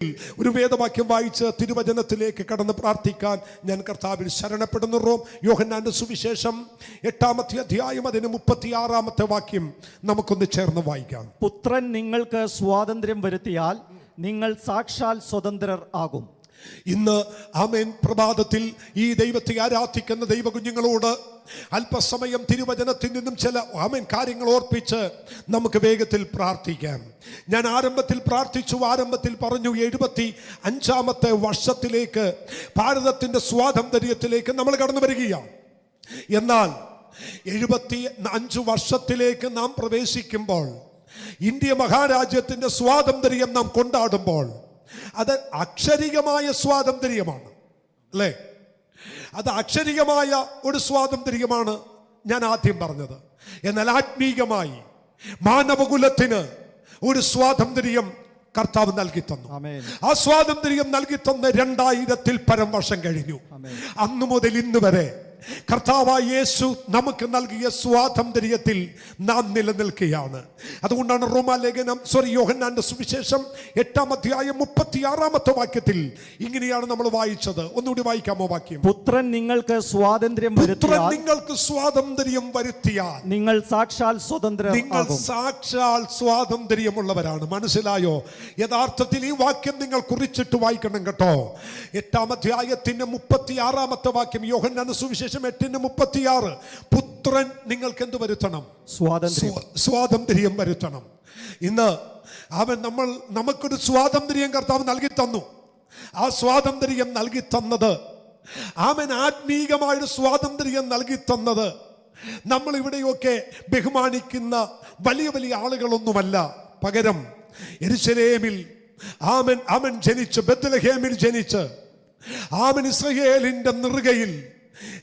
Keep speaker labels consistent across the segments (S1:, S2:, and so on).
S1: ഒരു വേദവാക്യം വായിച്ച് തിരുവചനത്തിലേക്ക് കടന്ന് പ്രാർത്ഥിക്കാൻ ഞാൻ കർത്താവിൽ ശരണപ്പെടുന്നു. യോഹന്നാന്റെ സുവിശേഷം 8-ാമത്തെ അധ്യായം അതിന് 36-ാമത്തെ വാക്യം നമുക്കൊന്ന് ചേർന്ന് വായിക്കാം.
S2: പുത്രൻ നിങ്ങൾക്ക് സ്വാതന്ത്ര്യം വരുത്തിയാൽ നിങ്ങൾ സാക്ഷാൽ സ്വതന്ത്രർ ആകും.
S1: ഇന്ന് ആമേൻ പ്രഭാതത്തിൽ ഈ ദൈവത്തെ ആരാധിക്കുന്ന ദൈവ കുഞ്ഞുങ്ങളോട് അല്പസമയം തിരുവചനത്തിൽ നിന്നും ചില ആമേൻ കാര്യങ്ങൾ ഓർപ്പിച്ച് നമുക്ക് വേഗത്തിൽ പ്രാർത്ഥിക്കാം. ഞാൻ ആരംഭത്തിൽ പ്രാർത്ഥിച്ചു, ആരംഭത്തിൽ പറഞ്ഞു 75-ാമത്തെ വർഷത്തിലേക്ക്, ഭാരതത്തിന്റെ സ്വാതന്ത്ര്യത്തിലേക്ക് നമ്മൾ കടന്നു വരികയാണ്. എന്നാൽ 75 വർഷത്തിലേക്ക് നാം പ്രവേശിക്കുമ്പോൾ, ഇന്ത്യ മഹാരാജ്യത്തിന്റെ സ്വാതന്ത്ര്യം നാം കൊണ്ടാടുമ്പോൾ, അത് അക്ഷരികമായ സ്വാതന്ത്ര്യമാണ് അല്ലേ? അത് അക്ഷരികമായ ഒരു സ്വാതന്ത്ര്യമാണ് ഞാൻ ആദ്യം പറഞ്ഞത്. എന്നാൽ ആത്മീകമായി മാനവകുലത്തിന് ഒരു സ്വാതന്ത്ര്യം കർത്താവ് നൽകി തന്നു. ആ സ്വാതന്ത്ര്യം നൽകി തന്ന 2000-ൽ പരം വർഷം കഴിഞ്ഞു. അന്നു മുതൽ ഇന്ന് വരെ കർത്താവായ യേശു നമുക്ക് നൽകിയ സ്വാതന്ത്ര്യത്തിൽ നാം നിലനിൽക്കുകയാണ്. അതുകൊണ്ടാണ് യോഹന്നാന്റെ സുവിശേഷം 8-ാം അധ്യായം 36-ാമത്തെ വാക്യത്തിൽ ഇങ്ങനെയാണ് നമ്മൾ വായിച്ചത്. ഒന്നുകൂടി വായിക്കാമോ വാക്യം?
S2: പുത്രൻ നിങ്ങൾക്ക് സ്വാതന്ത്ര്യം
S1: വരുത്തിയാൽ
S2: നിങ്ങൾ സാക്ഷാൽ സ്വതന്ത്രർ,
S1: നിങ്ങൾ സാക്ഷാൽ സ്വാതന്ത്ര്യമുള്ളവരാണ്. മനസ്സിലായോ? യഥാർത്ഥത്തിൽ ഈ വാക്യം നിങ്ങൾ കുറിച്ചിട്ട് വായിക്കണം കേട്ടോ. 8-ാം അധ്യായത്തിന്റെ 36-ാമത്തെ വാക്യം, യോഹന്നാന്റെ സുവിശേഷം 8:36. പുത്രൻ നിങ്ങൾക്ക് എന്ത് വരുത്തണം? സ്വാതന്ത്ര്യം വരുത്തണം. ഇന്ന് നമുക്കൊരു സ്വാതന്ത്ര്യം കർത്താവ് നൽകി തന്നു. ആ സ്വാതന്ത്ര്യം നൽകി തന്നത്, ആത്മീകമായൊരു സ്വാതന്ത്ര്യം നൽകി തന്നത് നമ്മൾ ഇവിടെയൊക്കെ ബഹുമാനിക്കുന്ന വലിയ വലിയ ആളുകളൊന്നുമല്ല. പകരം യെരൂശലേമിൽ ജനിച്ച്, ബെത്ലഹേമിൽ ജനിച്ച്, ഇസ്രായേലിന്റെ നെറുകയിൽ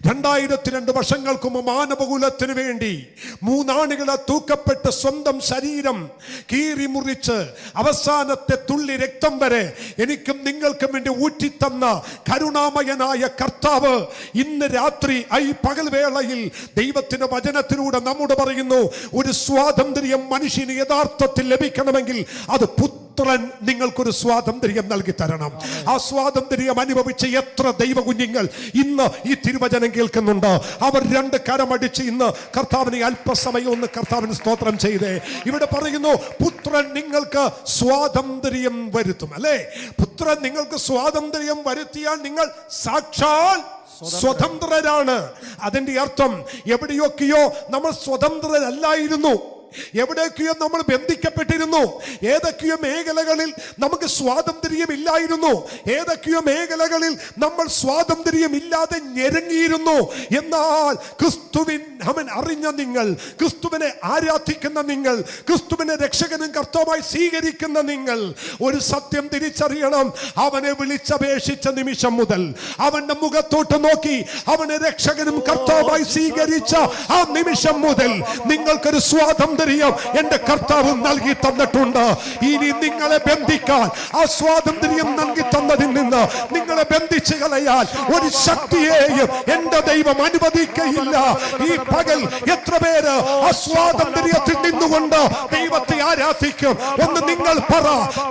S1: 2002 വർഷങ്ങൾക്ക് മുമ്പ് മാനവകുലത്തിന് വേണ്ടി 3 ആണികളെ തൂക്കപ്പെട്ട് സ്വന്തം ശരീരം കീറി മുറിച്ച് അവസാനത്തെ തുള്ളി രക്തം വരെ എനിക്കും നിങ്ങൾക്കും വേണ്ടി ഊറ്റിത്തന്ന കരുണാമയനായ കർത്താവ് ഇന്ന് രാത്രി ഈ പകൽവേളയിൽ ദൈവത്തിന്റെ വചനത്തിലൂടെ നമ്മോട് പറയുന്നു, ഒരു സ്വാതന്ത്ര്യം മനുഷ്യന് യഥാർത്ഥത്തിൽ ലഭിക്കണമെങ്കിൽ അത് പുത്രൻ നിങ്ങൾക്കൊരു സ്വാതന്ത്ര്യം നൽകി തരണം. ആ സ്വാതന്ത്ര്യം അനുഭവിച്ച എത്ര ദൈവ കുഞ്ഞുങ്ങൾ ഇന്ന് ഈ തിരുവചനം കേൾക്കുന്നുണ്ട്. അവർ 2 കരമടിച്ച് ഇന്ന് കർത്താവിനെ അല്പസമയം ഒന്ന് കർത്താവിന് സ്തോത്രം ചെയ്തേ. ഇവിടെ പറയുന്നു, പുത്രൻ നിങ്ങൾക്ക് സ്വാതന്ത്ര്യം വരുത്തും അല്ലേ? പുത്രൻ നിങ്ങൾക്ക് സ്വാതന്ത്ര്യം വരുത്തിയാൽ നിങ്ങൾ സാക്ഷാൽ സ്വതന്ത്രരാണ്. അതിന്റെ അർത്ഥം എവിടെയൊക്കെയോ നമ്മൾ സ്വതന്ത്രരല്ലായിരുന്നു, എവിടെയൊക്കെയോ നമ്മൾ ബന്ധിക്കപ്പെട്ടിരുന്നു, ഏതൊക്കെയോ മേഖലകളിൽ നമുക്ക് സ്വാതന്ത്ര്യം ഇല്ലായിരുന്നു, ഏതൊക്കെയോ മേഖലകളിൽ നമ്മൾ സ്വാതന്ത്ര്യം ഇല്ലാതെ ഞെരുങ്ങിയിരുന്നു. എന്നാൽ ക്രിസ്തുവിൻ അറിഞ്ഞ നിങ്ങൾ, ക്രിസ്തുവിനെ ആരാധിക്കുന്ന നിങ്ങൾ, ക്രിസ്തുവിനെ രക്ഷകനും കർത്താവായി സ്വീകരിക്കുന്ന നിങ്ങൾ ഒരു സത്യം തിരിച്ചറിയണം. അവനെ വിളിച്ചപേക്ഷിച്ച നിമിഷം മുതൽ, അവന്റെ മുഖത്തോട്ട് നോക്കി അവനെ രക്ഷകനും കർത്താവായി സ്വീകരിച്ച ആ നിമിഷം മുതൽ നിങ്ങൾക്കൊരു സ്വാതന്ത്ര്യം എന്റെ കർത്താവ് നൽകി തന്നിട്ടുണ്ട്. ഇനി നിങ്ങളെ ബന്ധിക്കാൻ, ആ സ്വാതന്ത്ര്യം നൽകി തന്നതിൽ നിന്ന് നിങ്ങളെ ബന്ധിച്ചു കളയാൻ ഒരു ശക്തിയെയും എന്റെ ദൈവം അനുവദിക്കയില്ല. ഈ പകൽ എത്ര പേര് ആ സ്വാതന്ത്ര്യത്തിൽ നിന്നുകൊണ്ട് ദൈവത്തെ ആരാധിക്കും? ഒന്ന് നിങ്ങൾ പറ,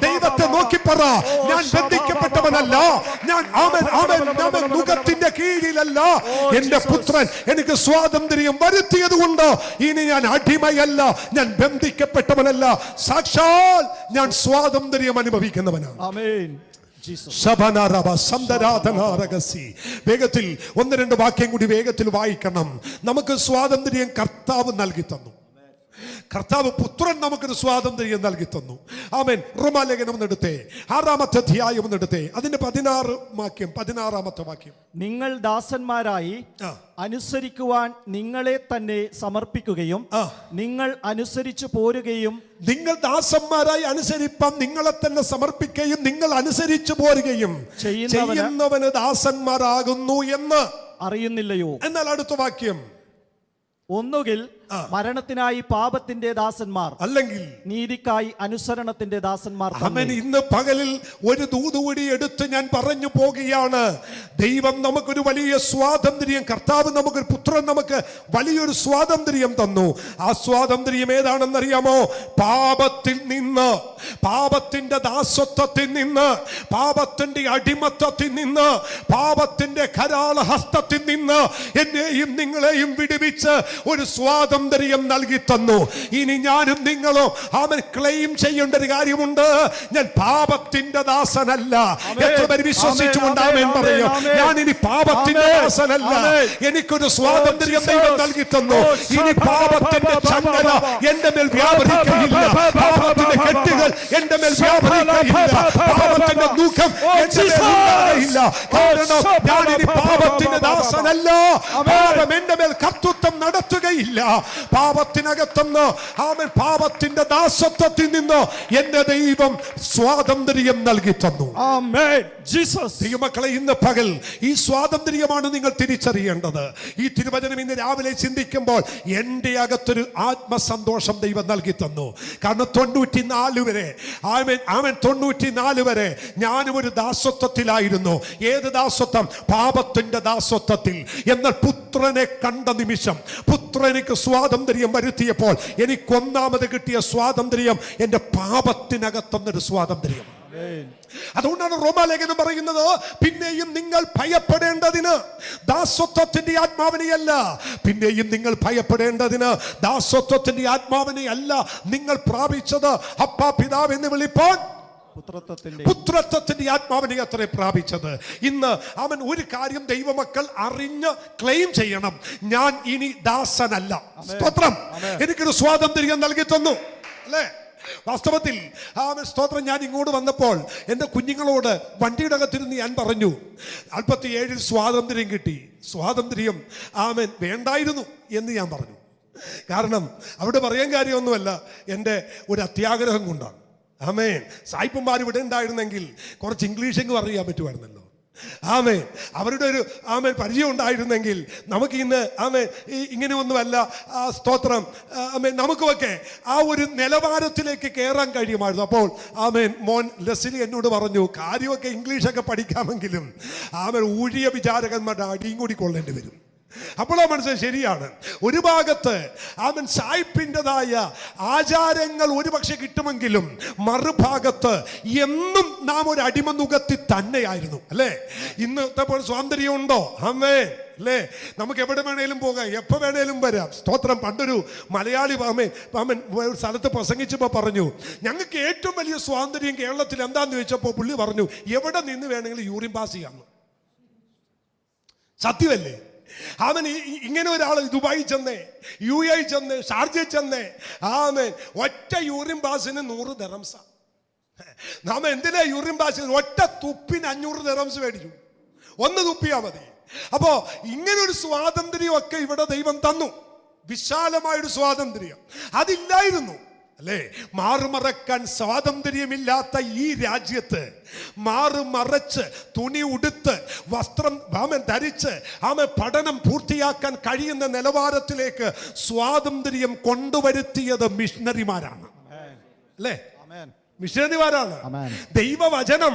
S1: ദൈവത്തെ നോക്കി പറ, ഞാൻ ബന്ധിക്കപ്പെട്ടവനല്ല, ഞാൻ മുഖത്തിന്റെ കീഴിലല്ല. എന്റെ പുത്രൻ എനിക്ക് സ്വാതന്ത്ര്യം വരുത്തിയത് കൊണ്ട് ഇനി ഞാൻ അടിമയല്ല, ഞാൻ ബന്ധിക്കപ്പെട്ടവനല്ല, സാക്ഷാൽ ഞാൻ സ്വാതന്ത്ര്യം അനുഭവിക്കുന്നവനാണ്. ആമേൻ. വേഗത്തിൽ 1-2 വാക്യം കൂടി വേഗത്തിൽ വായിക്കണം. നമുക്ക് സ്വാതന്ത്ര്യം കർത്താവ് നൽകി തന്നു. കർത്താവ് പുത്രൻ നമുക്കൊരു സ്വാതന്ത്ര്യം നൽകി തന്നു. ആമേൻ. റോമാലേഖനം എടുത്തേ, 6-ാമത്തെ അധ്യായം എടുത്തേ, അതിന്റെ 16-ാമത്തെ വാക്യം.
S2: നിങ്ങൾ ദാസന്മാരായി അനുസരിക്കുവാൻ നിങ്ങളെ തന്നെ സമർപ്പിക്കുകയും നിങ്ങൾ അനുസരിച്ചു പോരുകയും,
S1: നിങ്ങൾ ദാസന്മാരായി അനുസരിപ്പാൻ നിങ്ങളെ തന്നെ സമർപ്പിക്കുകയും നിങ്ങൾ അനുസരിച്ചു പോരുകയും ചെയ്യുന്നവന് ദാസന്മാരാകുന്നു എന്ന്
S2: അറിയുന്നില്ലയോ?
S1: എന്നാൽ അടുത്ത വാക്യം,
S2: ഒന്നുകിൽ മരണത്തിനായി പാപത്തിന്റെ ദാസന്മാർ,
S1: അല്ലെങ്കിൽ
S2: നീതിക്കായി അനുസരണത്തിന്റെ ദാസന്മാർ തന്നെ.
S1: ആമേൻ. ഇന്ന് പകലിൽ ഒരു ദൂതുകൂടി എടുത്ത് ഞാൻ പറഞ്ഞു പോകുകയാണ്. ദൈവം നമുക്കൊരു വലിയ സ്വാതന്ത്ര്യം, കർത്താവ് നമുക്കൊരു പുത്രൻ നമുക്ക് വലിയൊരു സ്വാതന്ത്ര്യം തന്നു. ആ സ്വാതന്ത്ര്യം ഏതാണെന്നറിയാമോ? പാപത്തിൽ നിന്ന്, പാപത്തിന്റെ ദാസത്വത്തിൽ നിന്ന്, പാപത്തിന്റെ അടിമത്തത്തിൽ നിന്ന്, പാപത്തിന്റെ കരാളഹസ്തത്തിൽ നിന്ന് എന്നെയും നിങ്ങളെയും വിടുവിച്ച് ഒരു സ്വാതന്ത്ര്യം നൽകി തന്നു. ഇനി ഞാനും നിങ്ങളും അവൻ ക്ലെയിം ചെയ്യേണ്ട ഒരു കാര്യമുണ്ട്. ഞാൻ പാപത്തിന്റെ ദാസനല്ല. എത്ര പേര് വിശ്വസിച്ചുകൊണ്ട് ആമേൻ പറയും? ഞാൻ ഇനി പാപത്തിന്റെ ദാസനല്ല. എനിക്കൊരു സ്വാതന്ത്ര്യം ദൈവം നൽകി തന്നു. ഇനി പാപത്തിന്റെ ചങ്ങല എന്റെ മേൽ വ്യാപരിക്കയില്ല. പാപത്തിന്റെ കെട്ടുകൾ എന്റെ മേൽ വ്യാപരിക്കയില്ല. പാപത്തിന്റെ ദുഃഖം എന്റെ മേൽ ഉണ്ടാകയില്ല. കാരണം ഞാൻ ഇനി പാപത്തിന്റെ ദാസനല്ല. പാപം എന്റെ മേൽ കർത്തൃത്വം നടത്തുകയില്ല. പാപത്തിനകത്തുനിന്ന് ആമേൻ, പാപത്തിന്റെ ദാസത്വത്തിൽ നിന്ന് എന്റെ ദൈവം സ്വാതന്ത്ര്യം നൽകി തന്നു.
S2: ആമേൻ. ജീസസ്.
S1: ദൈവമക്കളെ, ഇന്ന് പകൽ ഈ സ്വാതന്ത്ര്യമാണ് നിങ്ങൾ തിരിച്ചറിയേണ്ടത്. ഈ തിരുവചനം ഇന്ന് രാവിലെ ചിന്തിക്കുമ്പോൾ എൻ്റെ അകത്തൊരു ആത്മസന്തോഷം ദൈവം നൽകി തന്നു. കാരണം 94 വരെ ആമേൻ 94 വരെ ഞാനും ഒരു ദാസത്വത്തിലായിരുന്നു. ഏത് ദാസത്വം? പാപത്തിന്റെ ദാസത്വത്തിൽ. എന്നാൽ പുത്രനെ കണ്ട നിമിഷം, പുത്രനിക്ക് സ്വാതന്ത്ര്യം വരുത്തിയപ്പോൾ എനിക്കൊന്നാമത് കിട്ടിയ സ്വാതന്ത്ര്യം എൻ്റെ പാപത്തിനകത്തുന്നൊരു സ്വാതന്ത്ര്യം. അതുകൊണ്ടാണ് റോമാലേഖനം പറയുന്നത്, പിന്നെയും നിങ്ങൾ ഭയപ്പെടേണ്ടതിന് ദാസത്വത്തിന്റെ ആത്മാവിനെയല്ല, പിന്നെയും നിങ്ങൾ ഭയപ്പെടേണ്ടതിന് ദാസത്വത്തിന്റെ ആത്മാവിനെയല്ല നിങ്ങൾ പ്രാപിച്ചത്, അപ്പാ പിതാവ് എന്ന് വിളിപ്പാൻ പുത്രത്വത്തിന്റെ ആത്മാവിനെ അത്ര പ്രാപിച്ചത്. ഇന്ന് അവൻ ഒരു കാര്യം ദൈവമക്കൾ അറിഞ്ഞ് ക്ലെയിം ചെയ്യണം. ഞാൻ ഇനി ദാസനല്ല. സ്തോത്രം. എനിക്കൊരു സ്വാതന്ത്ര്യം നൽകി തന്നു, അല്ലേ? വാസ്തവത്തിൽ സ്തോത്രം. ഞാൻ ഇങ്ങോട്ട് വന്നപ്പോൾ എൻ്റെ കുഞ്ഞുങ്ങളോട് വണ്ടിയുടെ അകത്തിരുന്ന് ഞാൻ പറഞ്ഞു, 47 സ്വാതന്ത്ര്യം കിട്ടി. സ്വാതന്ത്ര്യം ആമേൻ വേണ്ടായിരുന്നു എന്ന് ഞാൻ പറഞ്ഞു. കാരണം അവിടെ പറയാൻ കാര്യമൊന്നുമല്ല, എൻ്റെ ഒരു അത്യാഗ്രഹം കൊണ്ടാണ്. ആമേൻ. സായിപ്പന്മാർ ഇവിടെ ഉണ്ടായിരുന്നെങ്കിൽ കുറച്ച് ഇംഗ്ലീഷെങ്കിലും അറിയാൻ പറ്റുമായിരുന്നല്ലോ. ആമേൻ. അവരുടെ ഒരു ആമേൻ പരിചയം ഉണ്ടായിരുന്നെങ്കിൽ നമുക്ക് ഇന്ന് ആമേൻ ഇങ്ങനെയൊന്നുമല്ല. സ്തോത്രം. ആമേൻ. നമുക്കുമൊക്കെ ആ ഒരു നിലവാരത്തിലേക്ക് കയറാൻ കഴിയുമായിരുന്നു. അപ്പോൾ ആമേൻ മോൻ ലെസ്ലി എന്നോട് പറഞ്ഞു, കാര്യമൊക്കെ ഇംഗ്ലീഷൊക്കെ പഠിക്കാമെങ്കിലും ആമേൻ ഊഴിയ വിചാരകന്മാരുടെ അടിയും കൂടി കൊള്ളേണ്ടി വരും. അപ്പോഴാ മനസ്സിലായി, ശരിയാണ്. ഒരു ഭാഗത്ത് അവൻ സായിപ്പിൻ്റെതായ ആചാരങ്ങൾ ഒരുപക്ഷെ കിട്ടുമെങ്കിലും മറുഭാഗത്ത് എന്നും നാം ഒരു അടിമനുകത്തിൽ തന്നെയായിരുന്നു, അല്ലേ? ഇന്നത്തെ പോലെ സ്വാതന്ത്ര്യം ഉണ്ടോ? അമ്മേ, അല്ലേ? നമുക്ക് എവിടെ വേണേലും പോകാം, എപ്പോൾ വേണേലും വരാം. സ്തോത്രം. പണ്ടൊരു മലയാളി ആമൻ ഒരു സ്ഥലത്ത് പ്രസംഗിച്ചപ്പോൾ പറഞ്ഞു, ഞങ്ങൾക്ക് ഏറ്റവും വലിയ സ്വാതന്ത്ര്യം കേരളത്തിൽ എന്താന്ന് ചോദിച്ചപ്പോൾ പുള്ളി പറഞ്ഞു, എവിടെ നിന്ന് വേണമെങ്കിലും യൂറിൻ പാസ് ചെയ്യാം. സത്യമല്ലേ? അവൻ ഇങ്ങനെ ഒരാൾ ദുബായി ചെന്നേ, UAE ചെന്നേ, ഷാർജ ചെന്നേ, ആമേൻ ഒറ്റ യൂറിൻ പാസിന് 100 ദിർഹംസ. നാം എന്തിനാ യൂറിൻ പാസിന്? ഒറ്റ തുപ്പിന് 500 ദിർഹംസ് മേടിച്ചു. ഒന്ന് തുപ്പിയാ മതി. അപ്പോ ഇങ്ങനൊരു സ്വാതന്ത്ര്യമൊക്കെ ഇവിടെ ദൈവം തന്നു. വിശാലമായൊരു സ്വാതന്ത്ര്യം അതില്ലായിരുന്നു, അല്ലേ? മാറുമറക്കാൻ സ്വാതന്ത്ര്യമില്ലാത്ത ഈ രാജ്യത്ത് മാറുമറച്ച് തുണി ഉടുത്ത് വസ്ത്രം ധരിച്ച് പഠനം പൂർത്തിയാക്കാൻ കഴിയുന്ന നിലവാരത്തിലേക്ക് സ്വാതന്ത്ര്യം കൊണ്ടുവരുത്തിയത് മിഷണറിമാരാണ്, അല്ലേ? മിഷണറിമാരാണ്. ദൈവവചനം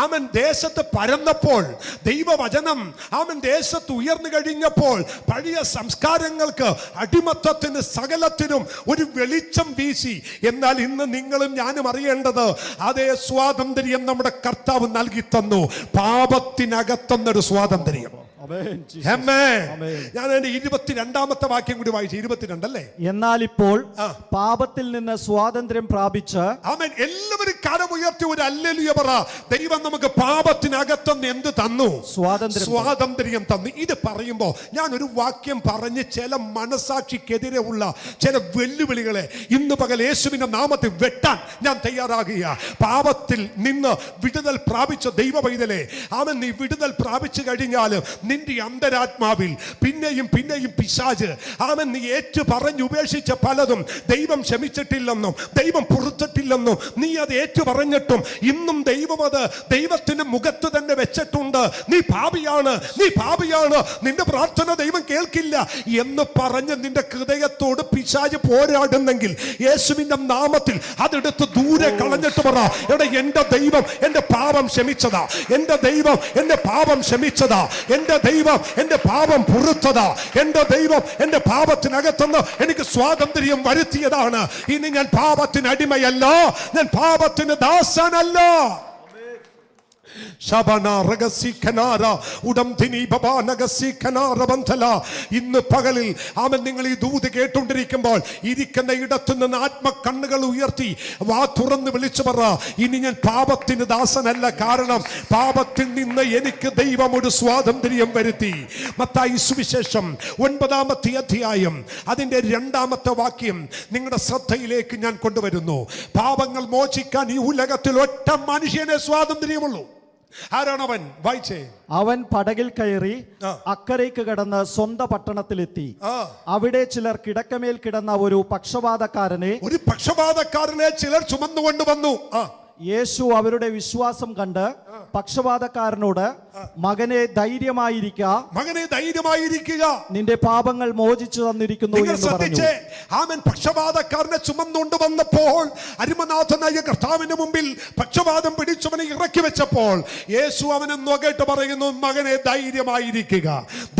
S1: ആമൻ ദേശത്ത് പരന്നപ്പോൾ, ദൈവവചനം ആമൻ ദേശത്ത് ഉയർന്നു കഴിഞ്ഞപ്പോൾ പഴയ സംസ്കാരങ്ങൾക്ക്, അടിമത്തത്തിന്, സകലത്തിനും ഒരു വെളിച്ചം വീശി. എന്നാൽ ഇന്ന് നിങ്ങളും ഞാനും അറിയേണ്ടത്, അതേ സ്വാതന്ത്ര്യം നമ്മുടെ കർത്താവ് നൽകി തന്നു. പാപത്തിനകത്തുന്നൊരു സ്വാതന്ത്ര്യം. ഞാൻ എന്റെ 22ാമത്തെ വാക്യം കൂടി വായിച്ചു. 22 അല്ലേ? എന്നാൽ ഇപ്പോൾ പാപത്തിൽ നിന്ന് സ്വാതന്ത്ര്യം പ്രാപിച്ച് ആമേൻ. എല്ലാവരും കരമുയർത്തി ഒരു ഹല്ലേലൂയ പറ. ദൈവം നമുക്ക് പാപത്തിനകത്തുനിന്ന് എന്ത് തന്നു? സ്വാതന്ത്ര്യം തന്നു. ഇത് പറയുമ്പോ ഞാൻ ഒരു വാക്യം പറഞ്ഞ് ചില മനസാക്ഷിക്കെതിരെ ഉള്ള ചില വെല്ലുവിളികളെ ഇന്ന് പകൽ യേശുവിന്റെ നാമത്തിൽ വെട്ടാൻ ഞാൻ തയ്യാറാകുക. പാപത്തിൽ നിന്ന് വിടുതൽ പ്രാപിച്ച ദൈവ പൈതലേ, ആമൻ, നീ വിടുതൽ പ്രാപിച്ചു കഴിഞ്ഞാൽ നിന്റെ അന്തരാത്മാവിൽ പിന്നെയും പിന്നെയും പിശാച് അവൻ നീ ഏറ്റു പറഞ്ഞു ഉപേക്ഷിച്ച പലതും ദൈവം ക്ഷമിച്ചിട്ടില്ലെന്നും ദൈവം പൊറുത്തിട്ടില്ലെന്നും നീ അത് ഏറ്റു പറഞ്ഞിട്ടും ഇന്നും ദൈവം അത് ദൈവത്തിന്റെ മുഖത്ത് തന്നെ വെച്ചിട്ടുണ്ട്. നീ പാപിയാണ്, നീ പാപിയാണ്, നിന്റെ പ്രാർത്ഥന ദൈവം കേൾക്കില്ല എന്ന് പറഞ്ഞ് നിന്റെ ഹൃദയത്തോട് പിശാച് പോരാടുന്നെങ്കിൽ യേശുവിന്റെ നാമത്തിൽ അതെടുത്ത് ദൂരെ കളഞ്ഞിട്ട് പറ, എടാ എന്റെ ദൈവം എന്റെ പാപം ക്ഷമിച്ചതാ, എന്റെ ദൈവം എന്റെ പാപം ക്ഷമിച്ചതാ, എന്റെ ദൈവം എന്റെ പാപം പൊറുത്തതാ, എന്റെ ദൈവം എന്റെ പാപത്തിനകത്തുനിന്ന് എനിക്ക് സ്വാതന്ത്ര്യം വരുത്തിയതാണ്. ഇനി ഞാൻ പാപത്തിന് അടിമയല്ല, ഞാൻ പാപത്തിന് ദാസനല്ല. ഇന്ന് പകലിൽ അവൻ നിങ്ങൾ ഈ ദൂത് കേട്ടുകൊണ്ടിരിക്കുമ്പോൾ ഇരിക്കുന്ന ഇടത്തു നിന്ന് ആത്മക്കണ്ണുകൾ ഉയർത്തി വാ തുറന്ന് വിളിച്ചു പറ, ഇനി ഞാൻ പാപത്തിന് ദാസനല്ല. കാരണം പാപത്തിൽ നിന്ന് എനിക്ക് ദൈവം ഒരു സ്വാതന്ത്ര്യം വരുത്തി. മത്തായി സുവിശേഷം 9-ാമത്തെ അധ്യായം അതിന്റെ 2-ാമത്തെ വാക്യം നിങ്ങളുടെ ശ്രദ്ധയിലേക്ക് ഞാൻ കൊണ്ടുവരുന്നു. പാപങ്ങൾ മോചിക്കാൻ ഈ ഉലകത്തിൽ ഒറ്റ മനുഷ്യനെ സ്വാതന്ത്ര്യമുള്ളൂ. ആരാണവൻ? വായിച്ചേ.
S2: അവൻ പടകിൽ കയറി അക്കരയ്ക്ക് കടന്ന് സ്വന്തം പട്ടണത്തിലെത്തി. അവിടെ ചിലർ കിടക്കമേൽ കിടന്ന ഒരു പക്ഷപാതക്കാരനെ
S1: ചിലർ ചുമന്നുകൊണ്ട് വന്നു.
S2: യേശു അവരുടെ വിശ്വാസം കണ്ട് പക്ഷപാതക്കാരനോട്, മകനെ ധൈര്യമായിരിക്കുക, നിന്റെ പാപങ്ങൾ മോചിച്ചു തന്നിരിക്കുന്നു എന്ന് പറഞ്ഞു.
S1: ആമേൻ. പക്ഷപാതക്കാരനെ ചുമന്നുകൊണ്ട് വന്നപ്പോൾ അരുമനാഥനായ കർത്താവിന്റെ മുമ്പിൽ പക്ഷപാതം പിടിച്ചവനെ ഇറക്കി വെച്ചപ്പോൾ യേശു അവനെ നോക്കിയിട്ട് പറയുന്നു, മകനെ ധൈര്യമായിരിക്കുക,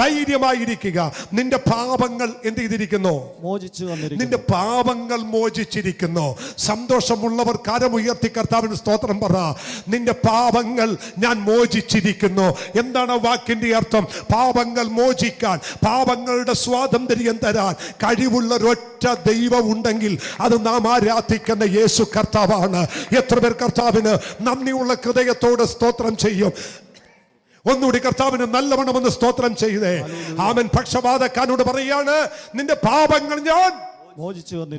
S1: ധൈര്യമായിരിക്കുക, നിന്റെ പാപങ്ങൾ എന്ത് ചെയ്തിരിക്കുന്നു?
S2: മോചിച്ചു തന്നിരിക്കുന്നു.
S1: നിന്റെ പാപങ്ങൾ മോചിച്ചിരിക്കുന്നു. സന്തോഷമുള്ളവർ കരമുയർത്തി കർത്താവിന് സ്തോത്രം പറ. നിന്റെ പാപങ്ങൾ ഞാൻ മോചിച്ചിരിക്കുന്നു. എന്താണ് വാക്കിന്റെ അർത്ഥം? പാപങ്ങൾ മോചിക്കാൻ, പാപങ്ങളുടെ സ്വാതന്ത്ര്യം തരാൻ കഴിവുള്ള ഒരൊറ്റ ദൈവം ഉണ്ടെങ്കിൽ അത് നാം ആരാധിക്കുന്ന യേശു കർത്താവാണ്. എത്ര പേർ കർത്താവിന് നന്ദിയുള്ള ഹൃദയത്തോടെ സ്തോത്രം ചെയ്യും? ഒന്നുകൂടി കർത്താവിന് നല്ലവണ്ണമെന്ന് സ്തോത്രം ചെയ്തേ. ആമൻ. പക്ഷപാതക്കാരനോട് പറയാണ്, നിന്റെ പാപങ്ങൾ ഞാൻ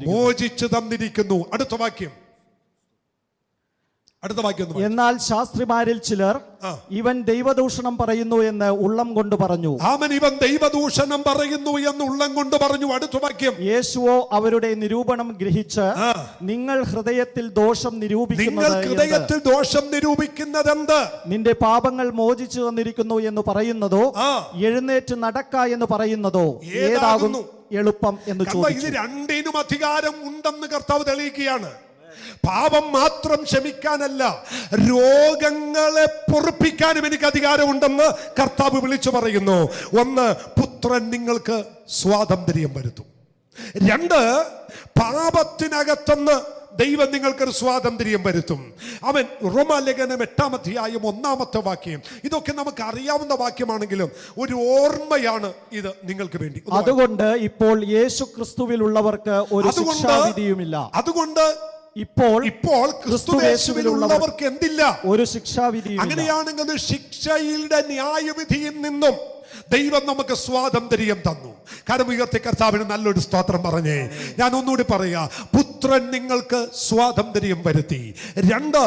S1: മോചിച്ചു തന്നിരിക്കുന്നു. അടുത്ത വാക്യം.
S2: എന്നാൽ ശാസ്ത്രിമാരിൽ ചിലർ ഇവൻ ദൈവദൂഷണം പറയുന്നു എന്ന് ഉള്ളം കൊണ്ട് പറഞ്ഞു.
S1: ഇവൻ ദൈവദൂഷണം പറയുന്നു എന്ന് ഉള്ളം കൊണ്ട് പറഞ്ഞു. അടുത്ത വാക്യം.
S2: യേശുവോ അവരുടെ നിരൂപണം ഗ്രഹിച്ച്, നിങ്ങൾ ഹൃദയത്തിൽ ദോഷം നിരൂപിക്കുന്നത് എന്ത്? നിന്റെ പാപങ്ങൾ മോചിച്ചു തന്നിരിക്കുന്നു എന്ന് പറയുന്നതോ എഴുന്നേറ്റ് നടക്ക എന്ന് പറയുന്നതോ ഏതാകുന്നു എളുപ്പം എന്ന് ചോദിച്ചു.
S1: ഇത് രണ്ടിനും അധികാരം ഉണ്ടെന്ന് കർത്താവ് തെളിയിക്കുകയാണ്. പാപം മാത്രം ക്ഷമിക്കാനല്ല, രോഗങ്ങളെ പൊറുപ്പിക്കാനും എനിക്ക് അധികാരമുണ്ടെന്ന് കർത്താവ് വിളിച്ചു പറയുന്നു. ഒന്ന്, പുത്രൻ നിങ്ങൾക്ക് സ്വാതന്ത്ര്യം വരുത്തും. 2, പാപത്തിനകത്തുനിന്ന് ദൈവം നിങ്ങൾക്കൊരു സ്വാതന്ത്ര്യം വരുത്തും. അവൻ റോമാലേഖനം 8-ാം അധ്യായം 1-ാമത്തെ വാക്യം. ഇതൊക്കെ നമുക്ക് അറിയാവുന്ന വാക്യമാണെങ്കിലും ഒരു ഓർമ്മയാണ് ഇത് നിങ്ങൾക്ക് വേണ്ടി.
S2: അതുകൊണ്ട് ഇപ്പോൾ യേശു ക്രിസ്തുവിലുള്ളവർക്ക് ഒരു ശിക്ഷാവിധിയുമില്ല.
S1: അതുകൊണ്ട് ഇപ്പോൾ ക്രിസ്തുയേശുവിലുള്ളവർക്ക് എന്തില്ല? ഒരു ശിക്ഷാവിധി. അങ്ങനെയാണെങ്കിൽ ശിക്ഷയുടെ ന്യായവിധിയിൽ നിന്നും ദൈവം നമുക്ക് സ്വാതന്ത്ര്യം തന്നു. കാരണം ഉയർത്തി കർത്താവിന് നല്ലൊരു സ്തോത്രം പറഞ്ഞേ. ഞാൻ ഒന്നുകൂടി പറയാ, പുത്രൻ നിങ്ങൾക്ക് സ്വാതന്ത്ര്യം വരുത്തി. 2,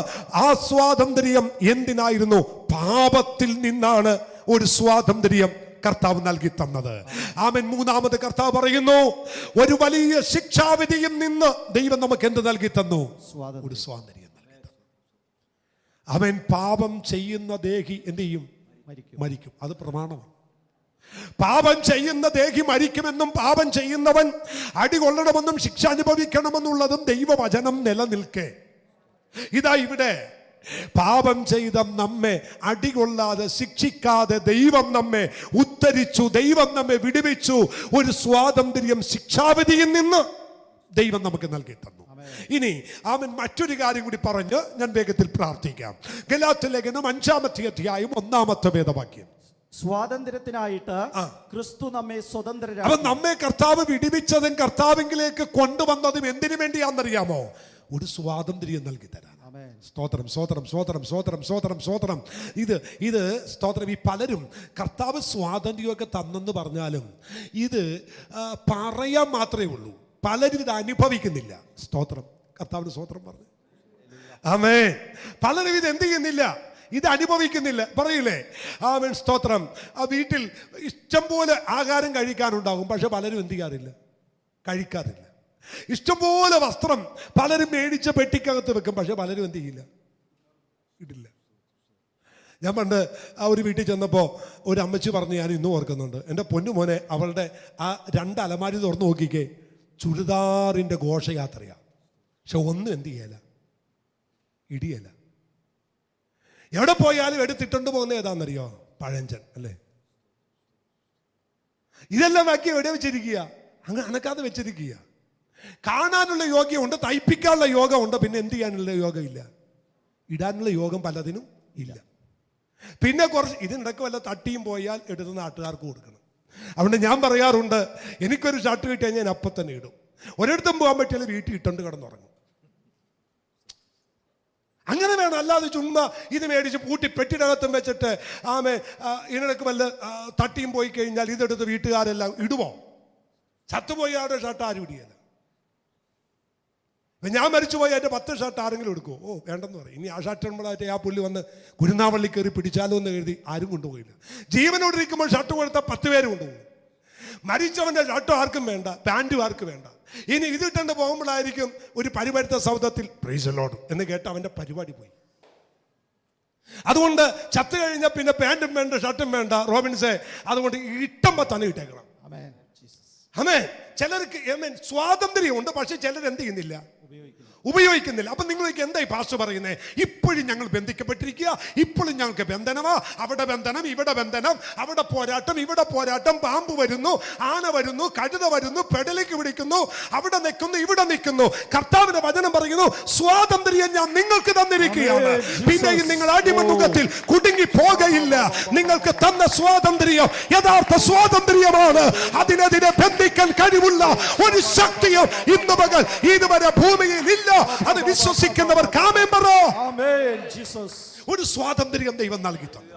S1: ആ സ്വാതന്ത്ര്യം എന്തിനായിരുന്നു? പാപത്തിൽ നിന്നാണ് ഒരു സ്വാതന്ത്ര്യം കർത്താവ് നൽകി തന്നത്. ആമേൻ. 3-ാമത് കർത്താവ് പറയുന്നു, ഒരു വലിയ ശിക്ഷാവിധിയിൽ നിന്ന് ദൈവം നമുക്ക് എന്ത് നൽകി തന്നു? ഒരു സ്വാതന്ത്ര്യം നൽകി തന്നു. അവൻ പാപം ചെയ്യുന്ന ദേഹി എന്ത് ചെയ്യും? മരിക്കും. അത് പ്രമാണമാണ്. പാപം ചെയ്യുന്ന ദേഹി മരിക്കുമെന്നും പാപം ചെയ്യുന്നവൻ അടികൊള്ളണമെന്നും ശിക്ഷ അനുഭവിക്കണമെന്നുള്ളതും ദൈവവചനം നിലനിൽക്കെ. ഇതാ ഇവിടെ പാപം ചെയ്ത നമ്മെ അടികൊള്ളാതെ ശിക്ഷിക്കാതെ ദൈവം നമ്മെ ഉദ്ധരിച്ചു, ദൈവം നമ്മെ വിടുവിച്ചു. ഒരു സ്വാതന്ത്ര്യം ശിക്ഷാവിധിയിൽ നിന്ന് ദൈവം നമുക്ക് നൽകി തന്നു. ഇനി അവൻ മറ്റൊരു കാര്യം കൂടി പറഞ്ഞ് ഞാൻ വേഗത്തിൽ പ്രാർത്ഥിക്കാം. ഗലാത്യ ലേഖനം 5-ാമത്തെ അധ്യായം 1-ാമത്തെ വേദവാക്യം.
S2: സ്വാതന്ത്ര്യത്തിനായിട്ട് ക്രിസ്തു നമ്മെ സ്വതന്ത്രരാക്കി.
S1: അവൻ നമ്മെ കർത്താവ് വിടുവിച്ചതും കർത്താവിലേക്ക് കൊണ്ടുവന്നതും എന്തിനു വേണ്ടിയാണെന്നറിയാമോ? ഒരു സ്വാതന്ത്ര്യം നൽകി തരാൻ. സ്തോത്രം, സ്തോത്രം, സ്തോത്രം, സ്തോത്രം, സ്തോത്രം, സ്തോത്രം. ഇത് സ്തോത്രം. ഈ പലരും കർത്താവ് സ്വാതന്ത്ര്യമൊക്കെ തന്നെന്ന് പറഞ്ഞാലും ഇത് പറയാൻ മാത്രമേ ഉള്ളൂ. പലരും ഇത് അനുഭവിക്കുന്നില്ല. സ്തോത്രം. കർത്താവിന് സ്തോത്രം പറഞ്ഞു. ആമേൻ. പലരും ഇത് എന്ത് ചെയ്യുന്നില്ല? ഇത് അനുഭവിക്കുന്നില്ല. പറയില്ലേ ആമേൻ, സ്തോത്രം. ആ വീട്ടിൽ ഇഷ്ടംപോലെ ആഹാരം കഴിക്കാനുണ്ടാകും, പക്ഷെ പലരും എന്ത് ചെയ്യാറില്ല, കഴിക്കാറില്ല. ഇഷ്ടംപോലെ വസ്ത്രം പലരും മേടിച്ച പെട്ടിക്കകത്ത് വെക്കും, പക്ഷെ പലരും എന്ത് ചെയ്യില്ല, ഇടില്ല. ഞാൻ പണ്ട് ആ ഒരു വീട്ടിൽ ചെന്നപ്പോൾ ഒരു അമ്മച്ചി പറഞ്ഞ് ഞാൻ ഇന്നും ഓർക്കുന്നുണ്ട്, എൻ്റെ പൊന്നുമോനെ അവളുടെ ആ 2 അലമാരി തുറന്നു നോക്കിക്കേ, ചുരിദാറിൻ്റെ ഘോഷയാത്രയാണ്, പക്ഷെ ഒന്നും എന്ത് ചെയ്യല, ഇടിയല്ല. എവിടെ പോയാലും എടുത്തിട്ടുണ്ട് പോകുന്ന ഏതാണെന്നറിയോ, പഴഞ്ചൻ അല്ലേ. ഇതെല്ലാം ബാക്കി എവിടെ വെച്ചിരിക്കുക, അങ്ങ് അനക്കാതെ വെച്ചിരിക്കുക. കാണാനുള്ള യോഗമുണ്ട്, തയ്പ്പിക്കാനുള്ള യോഗമുണ്ട്, പിന്നെ എന്ത് ചെയ്യാനുള്ള യോഗമില്ല, ഇടാനുള്ള യോഗം പലതിനും ഇല്ല. പിന്നെ കുറച്ച് ഇതിനിടയ്ക്ക് വല്ല തട്ടിയും പോയാൽ എടുത്ത് നാട്ടുകാർക്ക് കൊടുക്കണം. അതുകൊണ്ട് ഞാൻ പറയാറുണ്ട്, എനിക്കൊരു ഷർട്ട് കിട്ടിയാൽ ഞാൻ അപ്പം തന്നെ ഇടും. ഒരിടത്തും പോകാൻ പറ്റിയാലും വീട്ടിൽ ഇട്ടുകൊണ്ട് കിടന്നുറങ്ങും. അങ്ങനെ വേണം, അല്ലാതെ ചുമ്മാ ഇത് മേടിച്ച് പൂട്ടി പെട്ടിനകത്തും വെച്ചിട്ട് ഇതിനിടയ്ക്ക് വല്ല തട്ടിയും പോയി കഴിഞ്ഞാൽ ഇതെടുത്ത് വീട്ടുകാരെല്ലാം ഇടുമോ? ചത്തുപോയി ആരുടെ ഷർട്ട് ആരും ഇടിയല്ല. ഞാൻ മരിച്ചുപോയി എൻ്റെ 10 ഷർട്ട് ആരെങ്കിലും എടുക്കുമോ? ഓ വേണ്ടെന്ന് പറയും. ഇനി ആ ഷർട്ട് ഇടുമ്പോഴായിട്ട് ആ പുള്ളി വന്ന് കുരുന്നാവള്ളി കയറി പിടിച്ചാലോ എന്ന് എഴുതി ആരും കൊണ്ടുപോയില്ല. ജീവനോടിരിക്കുമ്പോൾ ഷർട്ട് കൊടുത്താൽ 10 പേര് കൊണ്ടുപോകും. മരിച്ചവൻ്റെ ഷർട്ടും ആർക്കും വേണ്ട, പാൻറ്റും ആർക്കും വേണ്ട. ഇനി ഇതിട്ടുണ്ട് പോകുമ്പോഴായിരിക്കും ഒരു പരിപാടിത്ത സൗദത്തിൽ പ്രൈസ് ദി ലോർഡ് എന്ന് കേട്ട് അവൻ്റെ പരിപാടി പോയി. അതുകൊണ്ട് ചത്തു കഴിഞ്ഞാൽ പിന്നെ പാൻറ്റും വേണ്ട, ഷർട്ടും വേണ്ട റോബിൻസേ. അതുകൊണ്ട് ഇട്ടുമ്പോൾ തന്നെ ഇട്ടേക്കണം. അമേ ചിലർക്ക് സ്വാതന്ത്ര്യമുണ്ട്, പക്ഷെ ചിലർ എന്ത് ചെയ്യുന്നില്ല, ഉപയോഗിക്കുന്നില്ല. അപ്പൊ നിങ്ങൾക്ക് എന്തായി പാസ്റ്റർ പറയുന്നത്? ഇപ്പോഴും ഞങ്ങൾ ബന്ധിക്കപ്പെട്ടിരിക്കുക, ഇപ്പോഴും ഞങ്ങൾക്ക് ബന്ധനമാ, അവിടെ ബന്ധനം, ഇവിടെ ബന്ധനം, അവിടെ പോരാട്ടം, ഇവിടെ പോരാട്ടം. പാമ്പ് വരുന്നു, ആന വരുന്നു, കഴുത വരുന്നു, പെടലേക്ക് പിടിക്കുന്നു, അവിടെ നിൽക്കുന്നു, ഇവിടെ നിൽക്കുന്നു. കർത്താവിന്റെ വചനം പറയുന്നു, സ്വാതന്ത്ര്യം ഞാൻ നിങ്ങൾക്ക് തന്നിരിക്കുകയാണ്, പിന്നെയും നിങ്ങൾ അടിമമുഖത്തിൽ കുടുങ്ങി പോകയില്ല. നിങ്ങൾക്ക് തന്ന സ്വാതന്ത്ര്യം യഥാർത്ഥ സ്വാതന്ത്ര്യമാണ്. അതിനെതിരെ ബന്ധിക്കാൻ കഴിവുള്ള ഒരു ശക്തിയും ഇന്ന് പകൽ ഇതുവരെ ഭൂമിയിൽ ഇല്ല. അത് വിശ്വസിക്കുന്നവർ ആമേൻ പറ. ഒരു സ്വാതന്ത്ര്യം ദൈവം നൽകി തന്നു.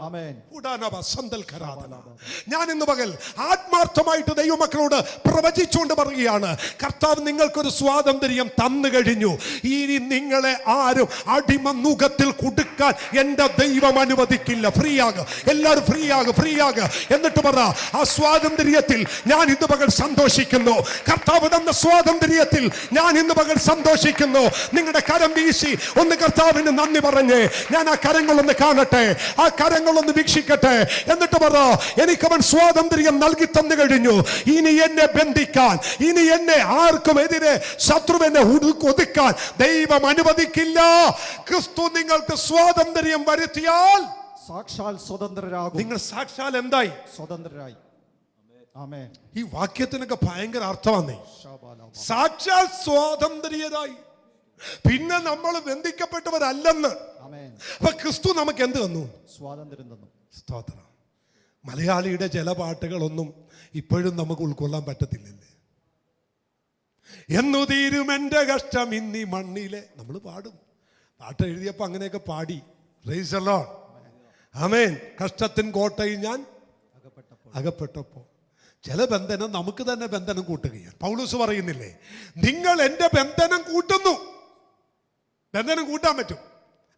S1: ഞാൻ ഇന്ന് പകൽ ആത്മാർത്ഥമായിട്ട് ദൈവമക്കളോട് പ്രവചിച്ചുകൊണ്ട് പറയുകയാണ്, കർത്താവ് നിങ്ങൾക്കൊരു സ്വാതന്ത്ര്യം തന്നു കഴിഞ്ഞു. ഇനി നിങ്ങളെ ആരും അടിമ നുഖത്തിൽ കുടുക്കാൻ എന്റെ ദൈവം അനുവദിക്കില്ല. ഫ്രീ ആകുക, എല്ലാവരും ഫ്രീ ആകുക, ഫ്രീ ആകുക. എന്നിട്ട് പറ, ആ സ്വാതന്ത്ര്യത്തിൽ ഞാൻ ഇന്ന് പകൽ സന്തോഷിക്കുന്നു. കർത്താവ് തന്ന സ്വാതന്ത്ര്യത്തിൽ ഞാൻ ഇന്ന് പകൽ സന്തോഷിക്കുന്നു. നിങ്ങളുടെ കരം വീശി ഒന്ന് കർത്താവിന് നന്ദി പറഞ്ഞേ. ഞാൻ ആ കരങ്ങളൊന്ന് കാണട്ടെ, ആ കരങ്ങളൊന്ന് വീക്ഷിക്കട്ടെ. എന്നിട്ട് പറ, എനിക്കവൻ സ്വാതന്ത്ര്യം നൽകി തന്നു കഴിഞ്ഞു. ഇനി എന്നെ ബന്ധിക്കാൻ, ഇനി എന്നെ ആർക്കും എതിരെ ശത്രുവിനെ ഒതുക്കാൻ ദൈവം അനുവദിക്കില്ല. ക്രിസ്തു നിങ്ങൾക്ക് സ്വാതന്ത്ര്യം വരുത്തിയാൽ
S2: സാക്ഷാൽ സ്വതന്ത്രരാകും.
S1: നിങ്ങൾ സാക്ഷാൽ എന്തായി?
S2: സ്വതന്ത്രരായി. ആമേൻ.
S1: ഈ വാക്യത്തിനൊക്കെ ഭയങ്കര അർത്ഥമാണ്. സാക്ഷാൽ സ്വാതന്ത്ര്യരായി. പിന്നെ നമ്മൾ ബന്ധിക്കപ്പെട്ടവരല്ലെന്ന്. അപ്പൊ ക്രിസ്തു നമുക്ക് എന്ത് തന്നു? സ്വാതന്ത്ര്യം തന്നു. സ്തോത്രം. മലയാളിയുടെ ചില പാട്ടുകളൊന്നും ഇപ്പോഴും നമുക്ക് ഉൾക്കൊള്ളാൻ പറ്റത്തില്ലല്ലേ. എന്നു തീരും എൻ്റെ കഷ്ടം ഇന്നീ മണ്ണിലെ, നമ്മൾ പാടും. പാട്ട് എഴുതിയപ്പോൾ അങ്ങനെയൊക്കെ പാടി. Praise the Lord. ആമേൻ. കഷ്ടത്തിൻ കോട്ടയിൽ ഞാൻ അകപ്പെട്ടപ്പോൾ ചില ബന്ധനം നമുക്ക് തന്നെ ബന്ധനം കൂട്ടുകയാണ്. പൗലോസ് പറയുന്നില്ലേ, നിങ്ങൾ എൻ്റെ ബന്ധനം കൂട്ടുന്നു. ബന്ധനം കൂട്ടാൻ പറ്റും,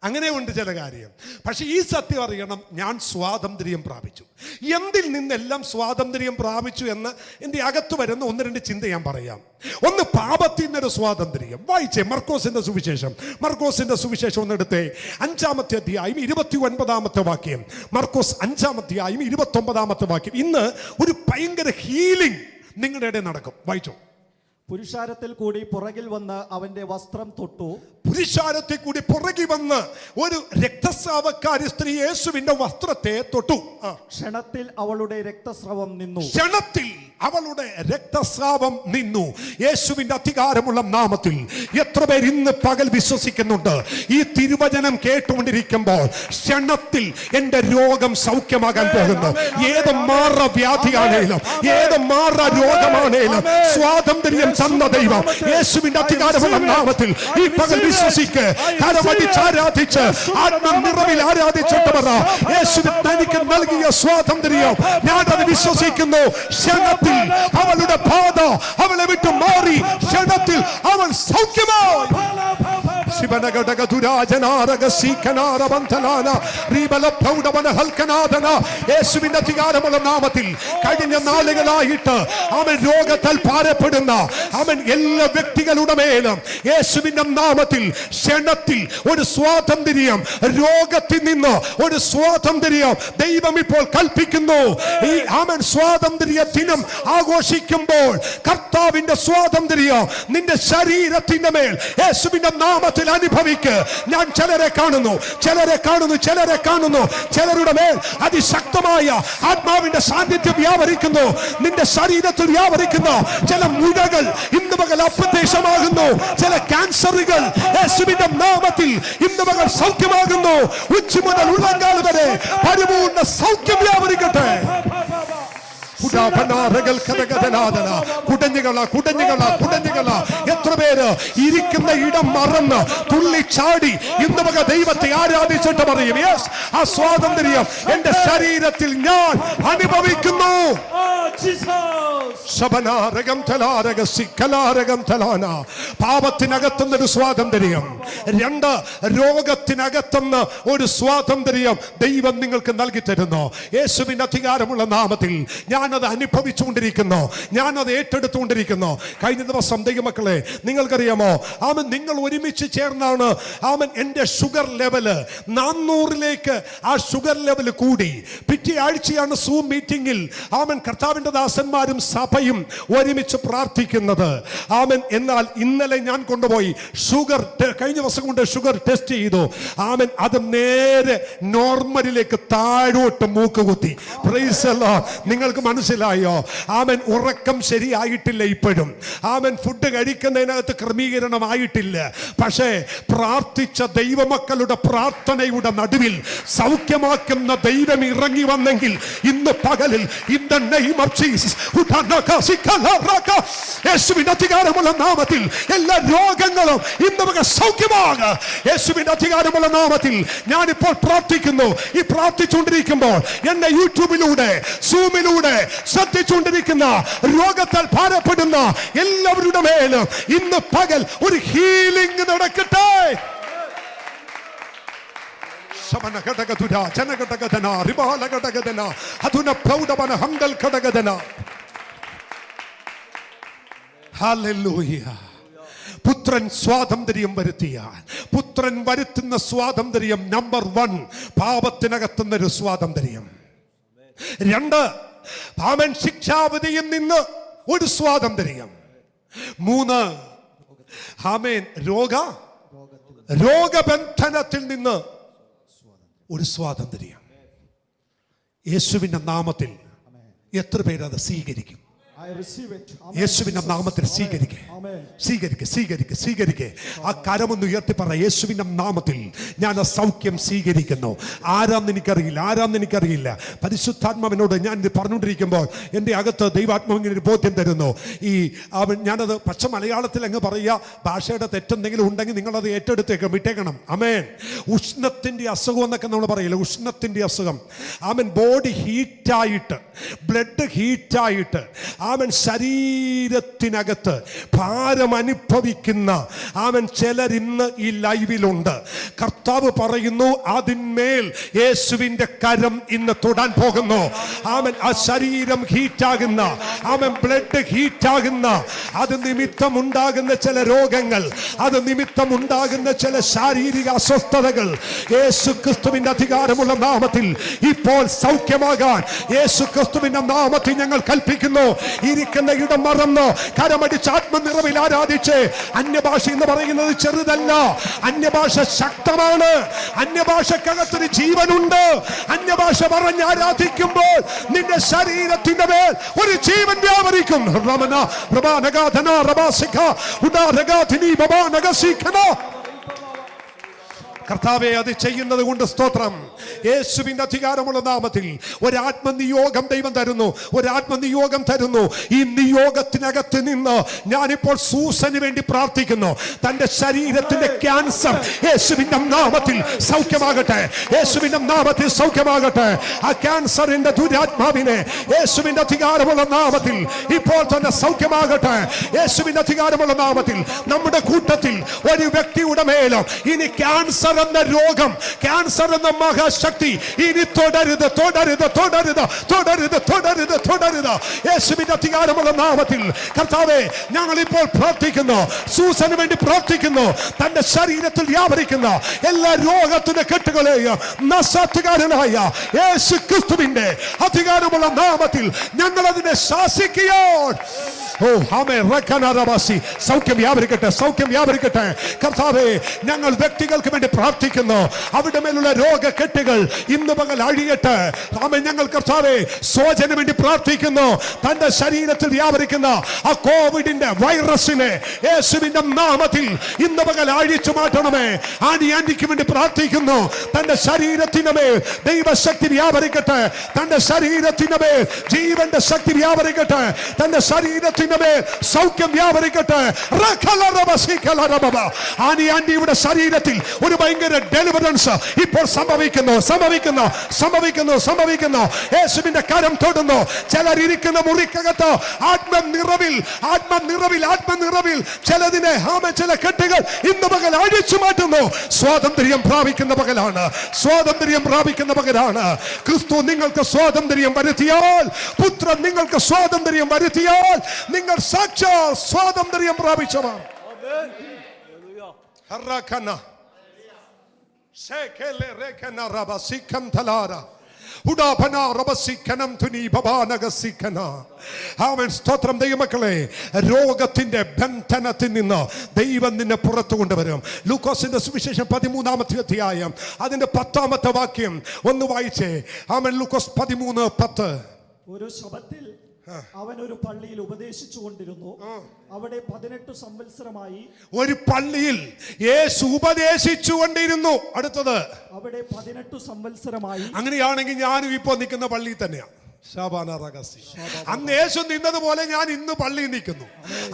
S1: അങ്ങനെയുണ്ട് ചില കാര്യം. പക്ഷെ ഈ സത്യം അറിയണം, ഞാൻ സ്വാതന്ത്ര്യം പ്രാപിച്ചു. എന്തിൽ നിന്നെല്ലാം സ്വാതന്ത്ര്യം പ്രാപിച്ചു എന്ന് എൻ്റെ അകത്ത് വരുന്ന 1-2 ചിന്ത ഞാൻ പറയാം. ഒന്ന്, പാപത്തിൽ നിന്നൊരു സ്വാതന്ത്ര്യം. വായിച്ചേ മർക്കോസിന്റെ സുവിശേഷം. മർക്കോസിന്റെ സുവിശേഷം ഒന്നെടുത്തേ, 5-ാമത്തെ അധ്യായം 29-ാമത്തെ വാക്യം. മർക്കോസ് 5-ാം അധ്യായം 29-ാമത്തെ വാക്യം. ഇന്ന് ഒരു ഭയങ്കര ഹീലിംഗ് നിങ്ങളുടെ ഇടയിൽ നടക്കും. വായിച്ചോ.
S2: പുരുഷാരത്തിൽ കൂടി പുറകിൽ വന്ന് അവന്റെ വസ്ത്രം തൊട്ടു.
S1: പുരുഷാരത്തിൽ കൂടി പുറകിൽ വന്ന് ഒരു രക്തസ്രാവക്കാരി സ്ത്രീ യേശുവിന്റെ വസ്ത്രത്തെ തൊട്ടു.
S2: ക്ഷണത്തിൽ അവളുടെ രക്തസ്രാവം നിന്നു.
S1: ക്ഷണത്തിൽ അവളുടെ രക്തസ്രാവം നിന്നു. യേശുവിന്റെ അധികാരമുള്ള നാമത്തിൽ എത്ര പേർ ഇന്ന് പകൽ വിശ്വസിക്കുന്നുണ്ട്? ഈ തിരുവചനം കേട്ടുകൊണ്ടിരിക്കുമ്പോൾ ക്ഷണത്തിൽ എന്റെ രോഗം സൗഖ്യമാകാൻ പോകുന്നു. ഏത് മാറ വ്യാധിയാണേലും, ഏത് മാറ രോഗമാണേലും സ്വാതന്ത്ര്യം തന്ന ദൈവം യേശുവിന്റെ അധികാരമുള്ള നാമത്തിൽ ഈ പകൽ വിശ്വസിക്ക്. കരമടിച്ച് ആരാധിച്ച് ആത്മനിറവിൽ ആരാധിച്ചിട്ട് പറ, യേശുവിൻ തനിക്ക് നൽകിയ സ്വാതന്ത്ര്യം ഞാനത് വിശ്വസിക്കുന്നു. ക്ഷണത്തിൽ അവളുടെ ബാധ അവളെ വിട്ടു മാറി. ക്ഷണത്തിൽ അവൾ സൗഖ്യമായി. യേശുവിന്റെ അധികാരമുള്ള നാമത്തിൽ കഴിഞ്ഞ നാളുകളായിട്ട് അവൻ രോഗത്താൽ ഭാരപ്പെടുന്ന അവൻ എല്ലാ വ്യക്തികളുടെ മേലും യേശുവിന്റെ നാമത്തിൽ ക്ഷണത്തിൽ ഒരു സ്വാതന്ത്ര്യം, രോഗത്തിൽ നിന്ന് ഒരു സ്വാതന്ത്ര്യം ദൈവം ഇപ്പോൾ കൽപ്പിക്കുന്നു. ഈ അവൻ സ്വാതന്ത്ര്യ ദിനം ആഘോഷിക്കുമ്പോൾ കർത്താവിന്റെ സ്വാതന്ത്ര്യം നിന്റെ ശരീരത്തിന്റെ മേൽ യേശുവിന്റെ നാമത്തിൽ അനുഭവിക്ക്. ഞാൻ ചിലരെ കാണുന്നു, ചിലരുടെ മേൽ അതിശക്തമായ ആത്മാവിന്റെ സാന്നിധ്യം വ്യാപരിക്കുന്നു. നിന്റെ ശരീരത്തിൽ വ്യാപരിക്കുന്ന ചില മുഴകൾ ഇന്ന് പകൽ അപ്രത്യക്ഷമാകുന്നു. ചില ക്യാൻസറുകൾ യേശുവിന്റെ നാമത്തിൽ ഇന്ന് പകൽ സൗഖ്യമാകുന്നു. ഉച്ച മുതൽ ഉള്ളങ്കാൽ വരെ പരിപൂർണ്ണ സൗഖ്യം വ്യാപരിക്കട്ടെ. കുടഞ്ഞുകള എത്ര പേര് ഇരിക്കുന്ന ഇടം മറന്ന് തുള്ളിച്ചാടി ഇന്ന് മക ദൈവത്തെ ആരാധിച്ചിട്ട് പറയും, യെസ്, ആ സ്വാതന്ത്ര്യം എന്റെ ശരീരത്തിൽ ഞാൻ അനുഭവിക്കുന്നു. പാപത്തിനകത്തുന്ന ഒരു സ്വാതന്ത്ര്യം, രണ്ട് രോഗത്തിനകത്തുന്ന ഒരു സ്വാതന്ത്ര്യം ദൈവം നിങ്ങൾക്ക് നൽകി തരുന്നു. യേശുവിന്റെ അധികാരമുള്ള നാമത്തിൽ ഞാനത് അനുഭവിച്ചുകൊണ്ടിരിക്കുന്നു, ഞാനത് ഏറ്റെടുത്തുകൊണ്ടിരിക്കുന്നു. കഴിഞ്ഞ ദിവസം ദൈവമക്കളെ നിങ്ങൾക്കറിയാമോ, നിങ്ങൾ ഒരുമിച്ച് ചേർന്നാണ് എന്റെ ഷുഗർ ലെവല് 400-ലേക്ക് ആ ഷുഗർ ലെവല് കൂടി. പിറ്റേ ആഴ്ചയാണ് സൂം മീറ്റിംഗിൽ കർത്താവിന്റെ ദാസന്മാരും സഭയും ഒരുമിച്ച് പ്രാർത്ഥിക്കുന്നത്. എന്നാൽ ഇന്നലെ ഞാൻ കൊണ്ടുപോയി ഷുഗർ, കഴിഞ്ഞ ദിവസം കൊണ്ട് ഷുഗർ ടെസ്റ്റ് ചെയ്തു. അത് നേരെ നോർമലിലേക്ക് താഴോട്ട് മൂക്കുകുത്തി. Price the Lord. നിങ്ങൾക്ക് മനസ്സിലായോ? ഉറക്കം ശരിയായിട്ടില്ല ഇപ്പോഴും. ഫുഡ് കഴിക്കുന്നതിനകത്ത് ക്രമീകരണമായിട്ടില്ല. പക്ഷേ പ്രാർത്ഥിച്ച ദൈവമക്കളുടെ പ്രാർത്ഥനയുടെ നടുവിൽ സൗഖ്യമാക്കുന്ന ദൈവം ഇറങ്ങി വന്നെങ്കിൽ ഇന്ന് പകലിൽ in the name of Jesus, യേശുവിന്റെ അധികാരമുള്ള നാമത്തിൽ എല്ലാ രോഗങ്ങളും ഇന്ന് സൗഖ്യമാകുക. യേശുവിന്റെ അധികാരമുള്ള നാമത്തിൽ ഞാനിപ്പോൾ പ്രാർത്ഥിക്കുന്നു. ഈ പ്രാർത്ഥിച്ചുകൊണ്ടിരിക്കുമ്പോൾ എന്നെ യൂട്യൂബിലൂടെ സൂമിലൂടെ ശ്രദ്ധിച്ചുകൊണ്ടിരിക്കുന്ന രോഗത്താൽ ഭാരപ്പെടുന്ന എല്ലാവരുടെ മേലും ഇന്ന് പകൽ ഒരു ഹീലിംഗ് നടക്കട്ടെ. പുത്രൻ സ്വാതന്ത്ര്യം വരുത്തിയാൽ, പുത്രൻ വരുത്തുന്ന സ്വാതന്ത്ര്യം നമ്പർ 1 പാപത്തിനകത്തുന്ന ഒരു സ്വാതന്ത്ര്യം. 2 ശിക്ഷാവിധിയിൽ നിന്ന് ഒരു സ്വാതന്ത്ര്യം. 3 രോഗബന്ധനത്തിൽ നിന്ന് ഒരു സ്വാതന്ത്ര്യം. യേശുവിന്റെ നാമത്തിൽ എത്ര പേര് അത് സ്വീകരിക്കും? യേശുവിന്റെ നാമത്തിൽ സ്വീകരിക്കുക. ആ കരമൊന്ന് ഉയർത്തി പറ, യേശുവിന്റെ നാമത്തിൽ ഞാൻ ആ സൗഖ്യം സ്വീകരിക്കുന്നു. ആരാന്ന് എനിക്കറിയില്ല. പരിശുദ്ധാത്മാവിനോട് ഞാൻ ഇത് പറഞ്ഞുകൊണ്ടിരിക്കുമ്പോൾ എൻ്റെ അകത്ത് ദൈവാത്മാവ് ഇങ്ങനെ ഒരു ബോധ്യം തരുന്നു. ഞാനത് പച്ച മലയാളത്തിൽ അങ്ങ് പറയുക. ഭാഷയുടെ തെറ്റെന്തെങ്കിലും ഉണ്ടെങ്കിൽ നിങ്ങളത് വിട്ടേക്കണം. ആമേൻ. ഉഷ്ണത്തിന്റെ അസുഖം എന്നൊക്കെ നമ്മൾ പറയില്ല, ഉഷ്ണത്തിന്റെ അസുഖം. ബോഡി ഹീറ്റായിട്ട്, ബ്ലഡ് ഹീറ്റായിട്ട് ശരീരത്തിനകത്ത് ഭാരം അനുഭവിക്കുന്ന ചിലർ ഇന്ന് ഈ ലൈവിലുണ്ട്. കർത്താവ് പറയുന്നു, അതിന്മേൽ യേശുവിന്റെ കരം ഇന്ന് തൊടാൻ പോകുന്നു. ആ ശരീരം ഹീറ്റാകുന്ന, ബ്ലഡ് ഹീറ്റാകുന്ന, അത് നിമിത്തമുണ്ടാകുന്ന ചില രോഗങ്ങൾ, അത് നിമിത്തമുണ്ടാകുന്ന ചില ശാരീരിക അസ്വസ്ഥതകൾ യേശു ക്രിസ്തുവിന്റെ അധികാരമുള്ള നാമത്തിൽ ഇപ്പോൾ സൗഖ്യമാകാൻ യേശു ക്രിസ്തുവിന്റെ നാമത്തിൽ ഞങ്ങൾ കൽപ്പിക്കുന്നു. ഇരിക്കുന്ന ഇടം മറന്ന് കരമടിച്ച് ആത്മനിറവിൽ ആരാധിച്ച്. അന്യഭാഷ എന്ന് പറയുന്നത് ചെറുതല്ല, അന്യഭാഷ ശക്തമാണ്. അന്യഭാഷക്കകത്തൊരു ജീവനുണ്ട്. അന്യഭാഷ പറഞ്ഞ് ആരാധിക്കുമ്പോൾ നിന്റെ ശരീരത്തിന്റെ മേൽ ഒരു ജീവൻ വ്യാപരിക്കും. കർത്താവെ അത് ചെയ്യുന്നത് കൊണ്ട് സ്തോത്രം. യേശുവിന്റെ അധികാരമുള്ള നാമത്തിൽ ഒരാത്മനിയോഗം ദൈവം തരുന്നു, ഒരാത്മനിയോഗം തരുന്നു. ഈ നിയോഗത്തിനകത്ത് നിന്ന് ഞാനിപ്പോൾ സൂസന് വേണ്ടി പ്രാർത്ഥിക്കുന്നു. തന്റെ ശരീരത്തിന്റെ ക്യാൻസർ യേശുവിന്റെ നാമത്തിൽ സൗഖ്യമാകട്ടെ, യേശുവിന്റെ നാമത്തിൽ സൗഖ്യമാകട്ടെ. ആ ക്യാൻസറിന്റെ ദുരാത്മാവിനെ യേശുവിന്റെ അധികാരമുള്ള നാമത്തിൽ ഇപ്പോൾ തന്നെ സൗഖ്യമാകട്ടെ, യേശുവിന്റെ അധികാരമുള്ള നാമത്തിൽ. നമ്മുടെ കൂട്ടത്തിൽ ഒരു വ്യക്തിയുടെ മേലും ഇനി ക്യാൻസർ എന്ന രോഗം, ക്യാൻസർ എന്ന മഹാശക്തി ഇനി തുടരുത്, തുടരുത്, തുടരുത്, തുടരുത്, തുടരുത്, തുടരുത്. യേശുവിന്റെ അധികാരമുള്ള നാമത്തിൽ കർത്താവേ, ഞങ്ങൾ ഇപ്പോൾ പ്രാർത്ഥിക്കുന്നു, സൂസന് വേണ്ടി പ്രാർത്ഥിക്കുന്നു. തന്റെ ശരീരത്തിൽ വ്യാപരിക്കുന്ന എല്ലാ രോഗത്തിന്റെ കെട്ടുകളെയും നസാത്തുകാരനായ യേശു ക്രിസ്തുവിന്റെ അധികാരമുള്ള നാമത്തിൽ ഞങ്ങൾ അതിനെ ശാസിക്കുകയോ. ഓ ആമേൻ. റക്കനറബസി. സൗഖ്യം വ്യാപരിക്കട്ടെ, സൗഖ്യം വ്യാപരിക്കട്ടെ. കർത്താവേ, ഞങ്ങൾ വ്യക്തികൾക്ക് വേണ്ടി പ്രാർത്ഥിക്കുന്നു. അവിടെ മേലുള്ള രോഗക്കെട്ടുകൾ ഇന്ന് പകൽ അഴിയട്ടെ. ആമേൻ. ഞങ്ങൾ കർത്താവേ സോജന് വേണ്ടി പ്രാർത്ഥിക്കുന്നു. തന്റെ ശരീരത്തിൽ വ്യാപരിക്കുന്ന ആ കോവിഡിന്റെ വൈറസിനെ യേശുവിന്റെ നാമത്തിൽ ഇന്ന് പകൽ അഴിച്ചു മാറ്റണമേ. ആന്റിക്ക് വേണ്ടി പ്രാർത്ഥിക്കുന്നു. തന്റെ ശരീരത്തിന് മേൽ ദൈവശക്തി വ്യാപരിക്കട്ടെ, തന്റെ ശരീരത്തിന് മേൽ ജീവന്റെ ശക്തി വ്യാപരിക്കട്ടെ, തന്റെ ശരീരത്തിന് മേൽ സൗഖ്യം വ്യാപരിക്കട്ടെ. ആന്റിയുടെ ശരീരത്തിൽ ഒരു ഭയങ്കര ഡെലിവറൻസ് ഇപ്പോൾ സംഭവിക്കുന്നു, സംഭവിക്കുന്നു, സംഭവിക്കുന്നു, സംഭവിക്കുന്നു. യേശുവിന്റെ കരം തൊടുന്നു. ചിലർ ഇരിക്കുന്ന മുറിക്കകത്ത് ആത്മനിറവിൽ, ആത്മനിറവിൽ, ആത്മനിറവിൽ ചിലതിനെ ചില കെട്ടുകൾ ഇന്ന് പകൽ അഴിച്ചു മാറ്റുന്നു. സ്വാതന്ത്ര്യം പ്രാപിക്കുന്ന പകലാണ്, സ്വാതന്ത്ര്യം പ്രാപിക്കുന്ന പകലാണ്. ക്രിസ്തു നിങ്ങൾക്ക് സ്വാതന്ത്ര്യം വരുത്തിയാൽ, പുത്രൻ നിങ്ങൾക്ക് സ്വാതന്ത്ര്യം വരുത്തിയാൽ നിങ്ങൾ സാക്ഷാൽ സ്വാതന്ത്ര്യം പ്രാപിച്ചവർ. സ്തോത്രം ദൈവമക്കളെ. രോഗത്തിന്റെ ബന്ധനത്തിൽ നിന്ന് ദൈവം നിന്നെ പുറത്തു കൊണ്ടുവരും. ലൂക്കോസിന്റെ സുവിശേഷം 13-ാമത്തെ അധ്യായം അതിന്റെ 10-ാമത്തെ വാക്യം ഒന്ന് വായിച്ചേ. ആമേൻ. ലൂക്കോസ് 13:10.
S2: ഒരു ശബത്തിൽ അവൻ ഒരു പള്ളിയിൽ ഉപദേശിച്ചു കൊണ്ടിരുന്നു. അവിടെ 18 സംവത്സരമായി ഒരു
S1: പള്ളിയിൽ യേശു ഉപദേശിച്ചു കൊണ്ടിരുന്നു. അടുത്തത്
S2: അവിടെ 18 സംവത്സരമായി.
S1: അങ്ങനെയാണെങ്കിൽ ഞാനും ഇപ്പോ നിൽക്കുന്ന പള്ളിയിൽ തന്നെയാണ്. അന്ന് യേശു നിന്നതുപോലെ ഞാൻ ഇന്ന് പള്ളിയിൽ നിൽക്കുന്നു.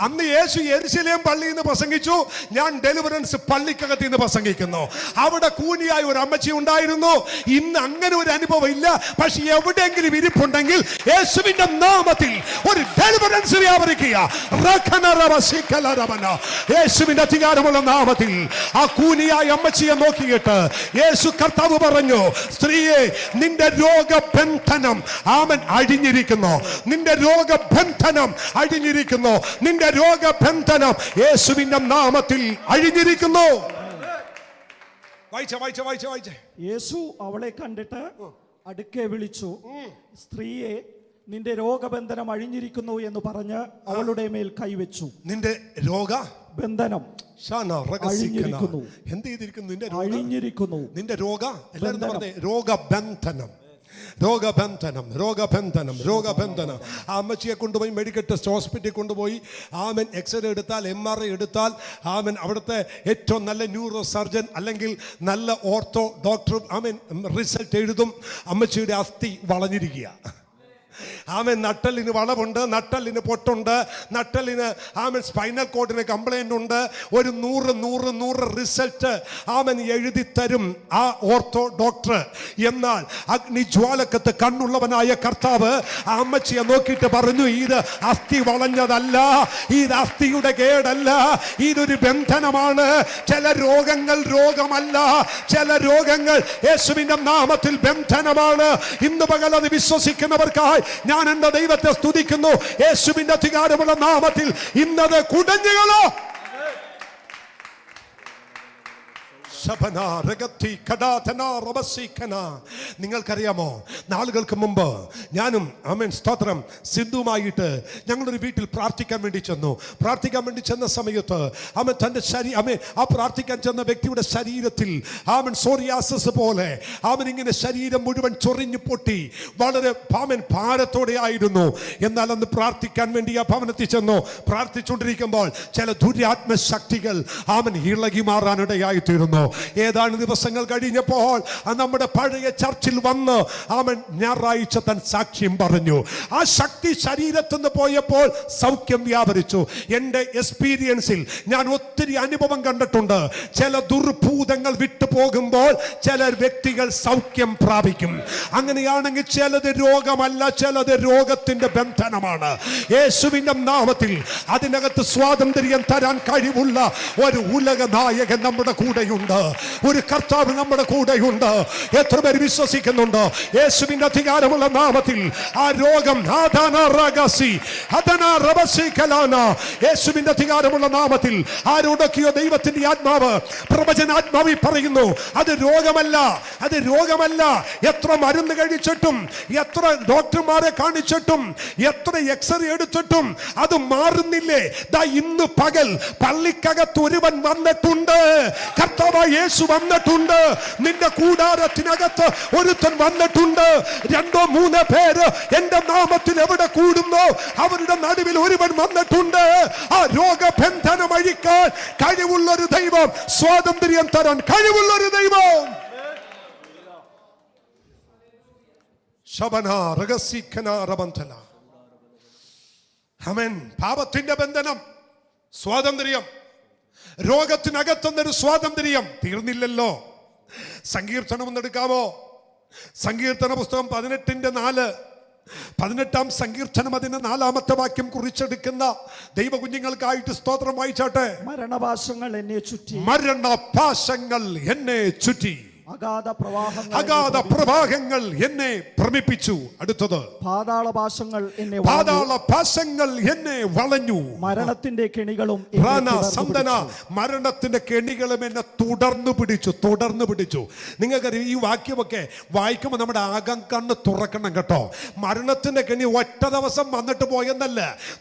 S1: അന്ന് യേശു യെരുശലേം പള്ളിയിൽ നിന്ന് പ്രസംഗിച്ചു, ഞാൻ ഡെലിവറൻസ് പള്ളിക്കകത്ത് നിന്ന് പ്രസംഗിക്കുന്നു. അവിടെ കൂനിയായ ഒരു അമ്മച്ചി ഉണ്ടായിരുന്നു. ഇന്ന് അങ്ങനെ ഒരു അനുഭവം ഇല്ല. പക്ഷെ എവിടെയെങ്കിലും ഇരിപ്പുണ്ടെങ്കിൽ യേശുവിന്റെ നാമത്തിൽ ഒരു ഡെലിവറൻസ് വ്യാപരിക്കുക. യേശുവിന്റെ അധികാരമുള്ള നാമത്തിൽ ആ കൂനിയായ അമ്മച്ചിയെ നോക്കിയിട്ട് യേശു കർത്താവ് പറഞ്ഞു, സ്ത്രീയെ, നിന്റെ രോഗബന്ധനം ആമൻ അഴിഞ്ഞിരിക്കുന്നു. നിന്റെ രോഗബന്ധനം അഴിഞ്ഞിരിക്കുന്നു. നിന്റെ രോഗബന്ധനം യേശുവിന്റെ നാമത്തിൽ അഴിഞ്ഞിരിക്കുന്നു.
S2: യേശു അവളെ കണ്ടിട്ട് അടുക്കെ വിളിച്ചു, സ്ത്രീയെ, നിന്റെ രോഗബന്ധനം അഴിഞ്ഞിരിക്കുന്നു എന്ന് പറഞ്ഞ് അവളുടെ മേൽ കൈവച്ചു.
S1: നിന്റെ രോഗബന്ധനം
S2: അഴിഞ്ഞിരിക്കുന്നു.
S1: എന്ത് ചെയ്തിരിക്കുന്നു?
S2: അഴിഞ്ഞിരിക്കുന്നു.
S1: നിന്റെ രോഗബന്ധനം, രോഗബന്ധനം, രോഗബന്ധനം, രോഗബന്ധനം. ആ അമ്മച്ചിയെ കൊണ്ടുപോയി മെഡിക്കൽ ടെസ്റ്റ് ഹോസ്പിറ്റലിൽ കൊണ്ടുപോയി ആമൻ എക്സ്റേ എടുത്താൽ, MRI എടുത്താൽ, ആമൻ അവിടുത്തെ ഏറ്റവും നല്ല ന്യൂറോ സർജൻ അല്ലെങ്കിൽ നല്ല ഓർത്തോ ഡോക്ടർ ആമൻ റിസൾട്ട് എഴുതും. അമ്മച്ചിയുടെ അസ്ഥി വളഞ്ഞിരിക്കുക. ആമൻ നട്ടലിന് വളവുണ്ട്, നട്ടലിന് പൊട്ടുണ്ട്, നട്ടലിന് ആമൻ സ്പൈനൽ കോഡിന് കംപ്ലൈന്റ് ഉണ്ട്. ഒരു 100 റിസൾട്ട് ആമൻ എഴുതി തരും ആ ഓർത്തോ ഡോക്ടർ. എന്നാൽ അഗ്നിജ്വാലക്കത്ത് കണ്ണുള്ളവനായ കർത്താവ് ആ അമ്മച്ചിയെ നോക്കിയിട്ട് പറഞ്ഞു, ഇത് അസ്ഥി വളഞ്ഞതല്ല, ഇത് അസ്ഥിയുടെ കേടല്ല, ഇതൊരു ബന്ധനമാണ്. ചില രോഗങ്ങൾ രോഗമല്ല, ചില രോഗങ്ങൾ യേശുവിന്റെ നാമത്തിൽ ബന്ധനമാണ്. ഇന്ന് പകൽ അത് വിശ്വസിക്കുന്നവർക്കായി ഞാൻ എന്റെ ദൈവത്തെ സ്തുതിക്കുന്നു. യേശുവിന്റെ അധികാരമുള്ള നാമത്തിൽ ഇന്നത് കുടഞ്ഞുകളോ. നിങ്ങൾക്കറിയാമോ, നാളുകൾക്ക് മുമ്പ് ഞാനും ആമേൻ സ്തോത്രം സിന്ധുവുമായിട്ട് ഞങ്ങളൊരു വീട്ടിൽ പ്രാർത്ഥിക്കാൻ വേണ്ടി ചെന്നു. പ്രാർത്ഥിക്കാൻ വേണ്ടി ചെന്ന സമയത്ത് ആമൻ തൻ്റെ ആ പ്രാർത്ഥിക്കാൻ ചെന്ന വ്യക്തിയുടെ ശരീരത്തിൽ ആമൻ സോറിയാസിസ് പോലെ ആമൻ ഇങ്ങനെ ശരീരം മുഴുവൻ ചൊറിഞ്ഞു പൊട്ടി വളരെ ആമൻ ഭാരത്തോടെ ആയിരുന്നു. എന്നാൽ അന്ന് പ്രാർത്ഥിക്കാൻ വേണ്ടി ആ ഭവനത്തിൽ ചെന്നു. പ്രാർത്ഥിച്ചുകൊണ്ടിരിക്കുമ്പോൾ ചില ദുരാത്മശക്തികൾ ആമൻ ഇളകി മാറാനിടയായി തീരുന്നു. ഏതാനും ദിവസങ്ങൾ കഴിഞ്ഞപ്പോൾ നമ്മുടെ പഴയ ചർച്ചിൽ വന്ന് അവൻ ഞായറാഴ്ച തൻ സാക്ഷ്യം പറഞ്ഞു. ആ ശക്തി ശരീരത്തിൽ നിന്ന് പോയപ്പോൾ സൗഖ്യം വ്യാപരിച്ചു. എൻ്റെ എക്സ്പീരിയൻസിൽ ഞാൻ ഒത്തിരി അനുഭവം കണ്ടിട്ടുണ്ട്. ചില ദുർഭൂതങ്ങൾ വിട്ടുപോകുമ്പോൾ ചില വ്യക്തികൾ സൗഖ്യം പ്രാപിക്കും. അങ്ങനെയാണെങ്കിൽ ചിലത് രോഗമല്ല, ചിലത് രോഗത്തിന്റെ ബന്ധനമാണ്. യേശുവിന്റെ നാമത്തിൽ അതിനകത്ത് സ്വാതന്ത്ര്യം തരാൻ കഴിവുള്ള ഒരു ഉലക നായകൻ നമ്മുടെ കൂടെയുണ്ട്, ഒരു കർത്താവ് നമ്മുടെ കൂടെയുണ്ട്. എത്ര പേര് വിശ്വസിക്കുന്നുണ്ട്? യേശുവിന്റെ അധികാരമുള്ള നാമത്തിൽ ആ രോഗം യേശുവിന്റെ അധികാരമുള്ള നാമത്തിൽ ആരോടൊക്കെയോ ദൈവത്തിന്റെ ആത്മാവ് പ്രവചനാത്മാവി പറയുന്നു, അത് രോഗമല്ല, അത് രോഗമല്ല. എത്ര മരുന്ന് കഴിച്ചിട്ടും, എത്ര ഡോക്ടർമാരെ കാണിച്ചിട്ടും, എത്ര എക്സ്റേ എടുത്തിട്ടും അത് മാറുന്നില്ലേ? ദാ ഇന്ന് പകൽ പള്ളിക്കകത്ത് ഒരുവൻ വന്നിട്ടുണ്ട്. കർത്താവായ യേശു വന്നിട്ടുണ്ട്. നിന്റെ കൂടാരത്തിനകത്ത് ഒരുത്തൻ വന്നിട്ടുണ്ട്. 2-3 പേര് എന്റെ നാമത്തിൽ എവിടെ കൂടുന്നോ അവരുടെ നടുവിൽ ഒരുവൻ വന്നിട്ടുണ്ട്. ആ രോഗബന്ധനം അഴിക്കാൻ കഴിവുള്ളൊരു ദൈവം, സ്വാതന്ത്ര്യം തരാൻ കഴിവുള്ളൊരു ദൈവം. പാപത്തിന്റെ ബന്ധനം, സ്വാതന്ത്ര്യം, രോഗത്തിനകത്തുന്നൊരു സ്വാതന്ത്ര്യം തീർന്നില്ലല്ലോ. സങ്കീർത്തനം ഒന്നെടുക്കാമോ? സങ്കീർത്തന പുസ്തകം 18:4, 18-ാം സങ്കീർത്തനം അതിന് 4-ാമത്തെ വാക്യം കുറിച്ചെടുക്കുന്ന ദൈവകുഞ്ഞുങ്ങൾക്കായിട്ട് സ്തോത്രം വായിച്ചാട്ടെ.
S2: മരണപാശങ്ങൾ എന്നെ ചുറ്റി,
S1: മരണപാശങ്ങൾ എന്നെ ചുറ്റി,
S2: അഗാധ
S1: പ്രവാഹങ്ങൾ എന്നെ ഭ്രമിപ്പിച്ചു. അടുത്തത്
S2: പാതാളപാശങ്ങൾ
S1: എന്നെ വളഞ്ഞു.
S2: മരണത്തിന്റെ കെണികളും
S1: മരണത്തിന്റെ കെണികളും എന്നെ തുടർന്നു പിടിച്ചു. നിങ്ങൾക്കറിയാം, ഈ വാക്യമൊക്കെ വായിക്കുമ്പോൾ നമ്മുടെ ആകം കണ്ണ് തുറക്കണം കേട്ടോ. മരണത്തിന്റെ കെണി ഒറ്റ ദിവസം വന്നിട്ട് പോയെന്നല്ല,